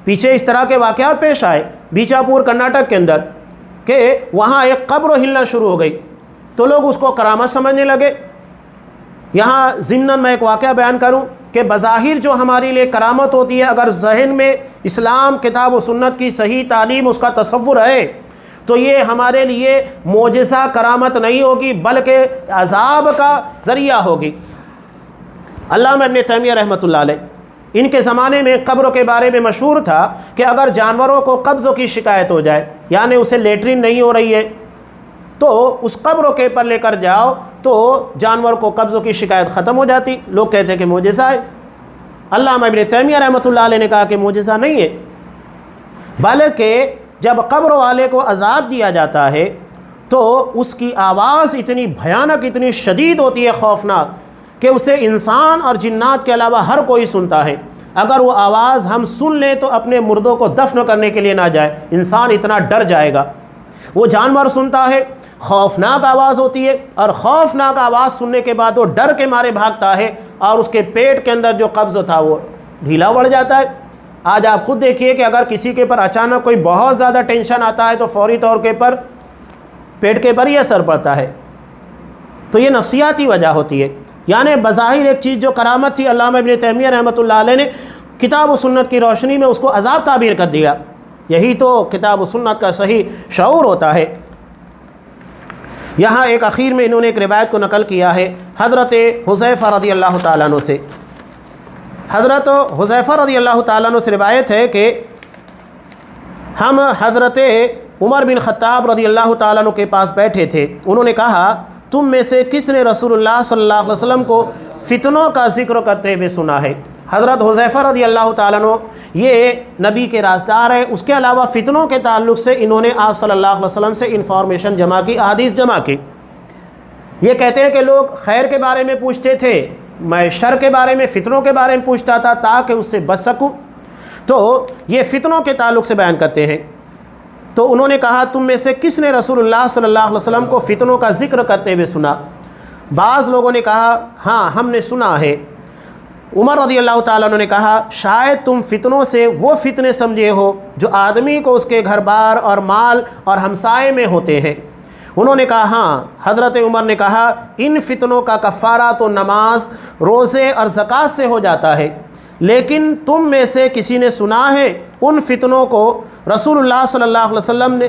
پیچھے اس طرح کے واقعات پیش آئے بیچاپور کرناٹک کے اندر کہ وہاں ایک قبر ہلنا شروع ہو گئی تو لوگ اس کو کرامت سمجھنے لگے۔ یہاں ضمناً میں ایک واقعہ بیان کروں کہ بظاہر جو ہمارے لیے کرامت ہوتی ہے، اگر ذہن میں اسلام کتاب و سنت کی صحیح تعلیم اس کا تصور ہے تو یہ ہمارے لیے معجزہ کرامت نہیں ہوگی بلکہ عذاب کا ذریعہ ہوگی۔ علامہ ابن تیمیہ رحمۃ اللہ علیہ، ان کے زمانے میں قبروں کے بارے میں مشہور تھا کہ اگر جانوروں کو قبضوں کی شکایت ہو جائے، یعنی اسے لیٹرین نہیں ہو رہی ہے، تو اس قبروں کے پر لے کر جاؤ تو جانور کو قبضوں کی شکایت ختم ہو جاتی۔ لوگ کہتے ہیں کہ معجزہ ہے۔ علامہ ابن تیمیہ رحمۃ اللہ علیہ نے کہا کہ معجزہ نہیں ہے، بلکہ جب قبر والے کو عذاب دیا جاتا ہے تو اس کی آواز اتنی بھیانک، اتنی شدید ہوتی ہے، خوفناک، کہ اسے انسان اور جنات کے علاوہ ہر کوئی سنتا ہے۔ اگر وہ آواز ہم سن لیں تو اپنے مردوں کو دفن کرنے کے لیے نہ جائے، انسان اتنا ڈر جائے گا۔ وہ جانور سنتا ہے، خوفناک آواز ہوتی ہے، اور خوفناک آواز سننے کے بعد وہ ڈر کے مارے بھاگتا ہے، اور اس کے پیٹ کے اندر جو قبض تھا وہ ڈھیلا پڑ جاتا ہے۔ آج آپ خود دیکھیے کہ اگر کسی کے پر اچانک کوئی بہت زیادہ ٹینشن آتا ہے تو فوری طور کے پر پیٹ کے پر ہی اثر پڑتا ہے۔ تو یہ نفسیاتی وجہ ہوتی ہے۔ یعنی بظاہر ایک چیز جو کرامت تھی، علامہ ابن تیمیہ رحمۃ اللہ علیہ نے کتاب و سنت کی روشنی میں اس کو عذاب تعبیر کر دیا۔ یہی تو کتاب و سنت کا صحیح شعور ہوتا ہے۔ یہاں ایک اخیر میں انہوں نے ایک روایت کو نقل کیا ہے حضرت حذیفہ رضی اللہ تعالیٰ عنہ سے۔ حضرت حذیفہ رضی اللہ تعالیٰ عنہ سے روایت ہے کہ ہم حضرت عمر بن خطاب رضی اللہ تعالیٰ عنہ کے پاس بیٹھے تھے۔ انہوں نے کہا، تم میں سے کس نے رسول اللہ صلی اللہ علیہ وسلم کو فتنوں کا ذکر کرتے ہوئے سنا ہے؟ حضرت حذیفہ رضی اللہ تعالیٰ عنہ یہ نبی کے رازدار ہیں، اس کے علاوہ فتنوں کے تعلق سے انہوں نے آپ صلی اللہ علیہ وسلم سے انفارمیشن جمع کی، احادیث جمع کی۔ یہ کہتے ہیں کہ لوگ خیر کے بارے میں پوچھتے تھے، میں شر کے بارے میں، فتنوں کے بارے میں پوچھتا تھا تاکہ اس سے بچ سکوں۔ تو یہ فتنوں کے تعلق سے بیان کرتے ہیں۔ تو انہوں نے کہا، تم میں سے کس نے رسول اللہ صلی اللہ علیہ وسلم کو فتنوں کا ذکر کرتے ہوئے سنا؟ بعض لوگوں نے کہا، ہاں ہم نے سنا ہے۔ عمر رضی اللہ تعالیٰ عنہ نے کہا، شاید تم فتنوں سے وہ فتنے سمجھے ہو جو آدمی کو اس کے گھر بار اور مال اور ہمسائے میں ہوتے ہیں۔ انہوں نے کہا، ہاں۔ حضرت عمر نے کہا، ان فتنوں کا کفارہ تو نماز، روزے اور زکوٰۃ سے ہو جاتا ہے، لیکن تم میں سے کسی نے سنا ہے ان فتنوں کو رسول اللہ صلی اللہ علیہ وسلم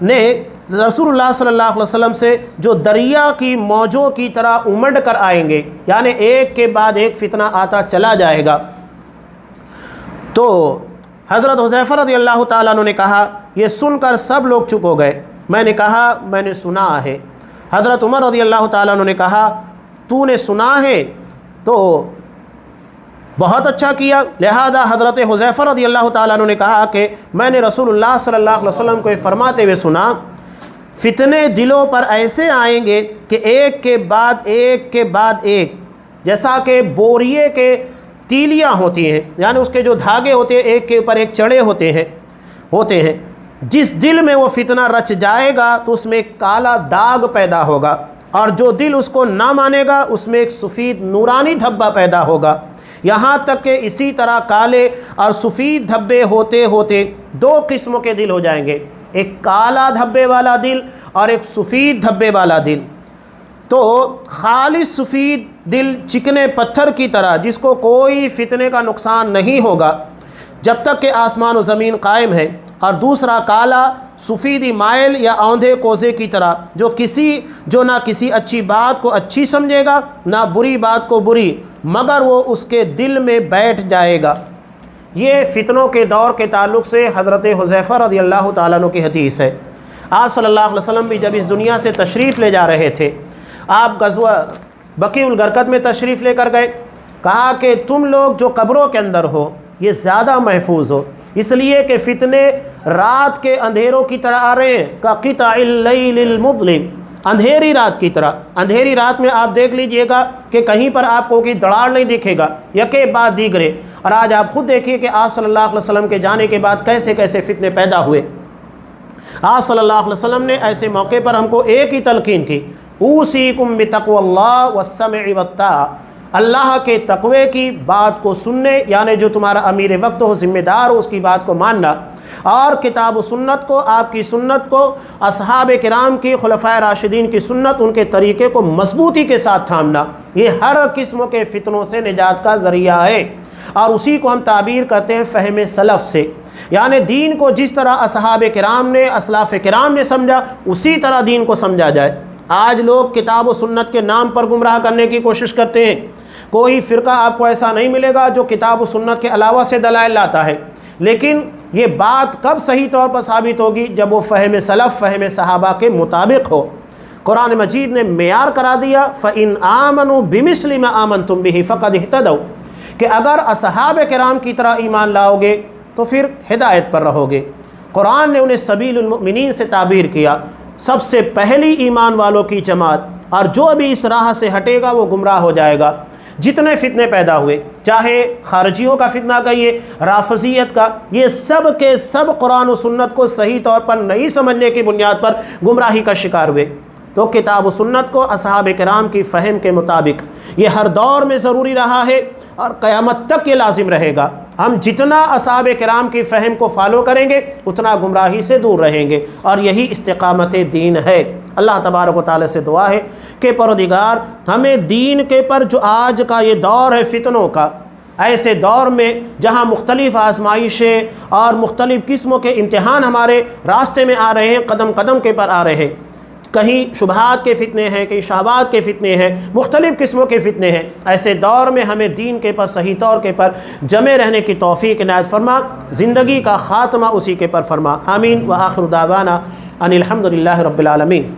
نے رسول اللہ صلی اللہ علیہ وسلم سے جو دریا کی موجوں کی طرح امڑ کر آئیں گے، یعنی ایک کے بعد ایک فتنہ آتا چلا جائے گا۔ تو حضرت حذیفہ رضی اللہ تعالیٰ عنہ نے کہا، یہ سن کر سب لوگ چپ ہو گئے۔ میں نے کہا، میں نے سنا ہے۔ حضرت عمر رضی اللہ تعالیٰ عنہ نے کہا، تو نے سنا ہے تو بہت اچھا کیا۔ لہذا حضرت حذیفہ رضی اللہ تعالیٰ عنہ نے کہا کہ میں نے رسول اللہ صلی اللہ علیہ وسلم کو یہ فرماتے ہوئے سنا، فتنے دلوں پر ایسے آئیں گے کہ ایک کے بعد ایک کے بعد ایک، جیسا کہ بوریے کے تیلیاں ہوتی ہیں، یعنی اس کے جو دھاگے ہوتے ہیں ایک کے اوپر ایک چڑھے ہوتے ہیں۔ جس دل میں وہ فتنہ رچ جائے گا تو اس میں ایک کالا داغ پیدا ہوگا، اور جو دل اس کو نہ مانے گا اس میں ایک سفید نورانی دھبا پیدا ہوگا، یہاں تک کہ اسی طرح کالے اور سفید دھبے ہوتے ہوتے دو قسموں کے دل ہو جائیں گے، ایک کالا دھبے والا دل اور ایک سفید دھبے والا دل۔ تو خالص سفید دل چکنے پتھر کی طرح، جس کو کوئی فتنے کا نقصان نہیں ہوگا جب تک کہ آسمان و زمین قائم ہے، اور دوسرا کالا سفیدی مائل یا اوندھے کوزے کی طرح، جو نہ کسی اچھی بات کو اچھی سمجھے گا نہ بری بات کو بری، مگر وہ اس کے دل میں بیٹھ جائے گا۔ یہ فتنوں کے دور کے تعلق سے حضرت حذیفہ رضی اللہ تعالیٰ عنہ کی حدیث ہے۔ آپ صلی اللہ علیہ وسلم بھی جب اس دنیا سے تشریف لے جا رہے تھے، آپ غزوہ بقیع الغرقد میں تشریف لے کر گئے، کہا کہ تم لوگ جو قبروں کے اندر ہو یہ زیادہ محفوظ ہو، اس لیے کہ فتنے رات کے اندھیروں کی طرح آ رہے ہیں، کقطع اللیل المظلم، اندھیری رات کی طرح۔ اندھیری رات میں آپ دیکھ لیجئے گا کہ کہیں پر آپ کو کوئی دڑاڑ نہیں دکھے گا، یکے بعد دیگرے۔ اور آج آپ خود دیکھیے کہ آپ صلی اللہ علیہ وسلم کے جانے کے بعد کیسے کیسے فتنے پیدا ہوئے۔ آپ صلی اللہ علیہ وسلم نے ایسے موقع پر ہم کو ایک ہی تلقین کی، اوصیکم بتقوی اللہ والسمع والطاعہ، اللہ کے تقوی کی بات کو سننے، یعنی جو تمہارا امیر وقت ہو، ذمہ دار ہو، اس کی بات کو ماننا، اور کتاب و سنت کو، آپ کی سنت کو، اصحاب کرام کی، خلفائے راشدین کی سنت، ان کے طریقے کو مضبوطی کے ساتھ تھامنا، یہ ہر قسم کے فتنوں سے نجات کا ذریعہ ہے۔ اور اسی کو ہم تعبیر کرتے ہیں فہم سلف سے، یعنی دین کو جس طرح اصحاب کرام نے، اسلاف کرام نے سمجھا، اسی طرح دین کو سمجھا جائے۔ آج لوگ کتاب و سنت کے نام پر گمراہ کرنے کی کوشش کرتے ہیں۔ کوئی فرقہ آپ کو ایسا نہیں ملے گا جو کتاب و سنت کے علاوہ سے دلائل لاتا ہے، لیکن یہ بات کب صحیح طور پر ثابت ہوگی؟ جب وہ فہم سلف، فہم صحابہ کے مطابق ہو۔ قرآن مجید نے معیار کرا دیا، فَإِنْ آمَنُوا بِمِثْلِ مَا آمَنْتُمْ بِهِ فَقَدِ اهْتَدَوْا، کہ اگر اصحاب کرام کی طرح ایمان لاؤ گے تو پھر ہدایت پر رہو گے۔ قرآن نے انہیں سبیل المؤمنین سے تعبیر کیا، سب سے پہلی ایمان والوں کی جماعت، اور جو ابھی اس راہ سے ہٹے گا وہ گمراہ ہو جائے گا۔ جتنے فتنے پیدا ہوئے، چاہے خارجیوں کا فتنہ کہیے، رافضیت کا، یہ سب کے سب قرآن و سنت کو صحیح طور پر نہیں سمجھنے کی بنیاد پر گمراہی کا شکار ہوئے۔ تو کتاب و سنت کو اصحاب کرام کی فہم کے مطابق یہ ہر دور میں ضروری رہا ہے اور قیامت تک یہ لازم رہے گا۔ ہم جتنا اصحاب کرام کی فہم کو فالو کریں گے اتنا گمراہی سے دور رہیں گے، اور یہی استقامت دین ہے۔ اللہ تبارک و تعالی سے دعا ہے کہ پروردگار ہمیں دین کے پر جو آج کا یہ دور ہے فتنوں کا، ایسے دور میں جہاں مختلف آزمائشیں اور مختلف قسموں کے امتحان ہمارے راستے میں آ رہے ہیں، قدم قدم کے پر آ رہے ہیں، کہیں شبہات کے فتنے ہیں، کہیں شہوات کے فتنے ہیں، مختلف قسموں کے فتنے ہیں، ایسے دور میں ہمیں دین کے پر صحیح طور کے پر جمع رہنے کی توفیق عنایت فرما، زندگی کا خاتمہ اسی کے پر فرما۔ آمین۔ وآخر دعوانا ان الحمد للہ رب العالمین۔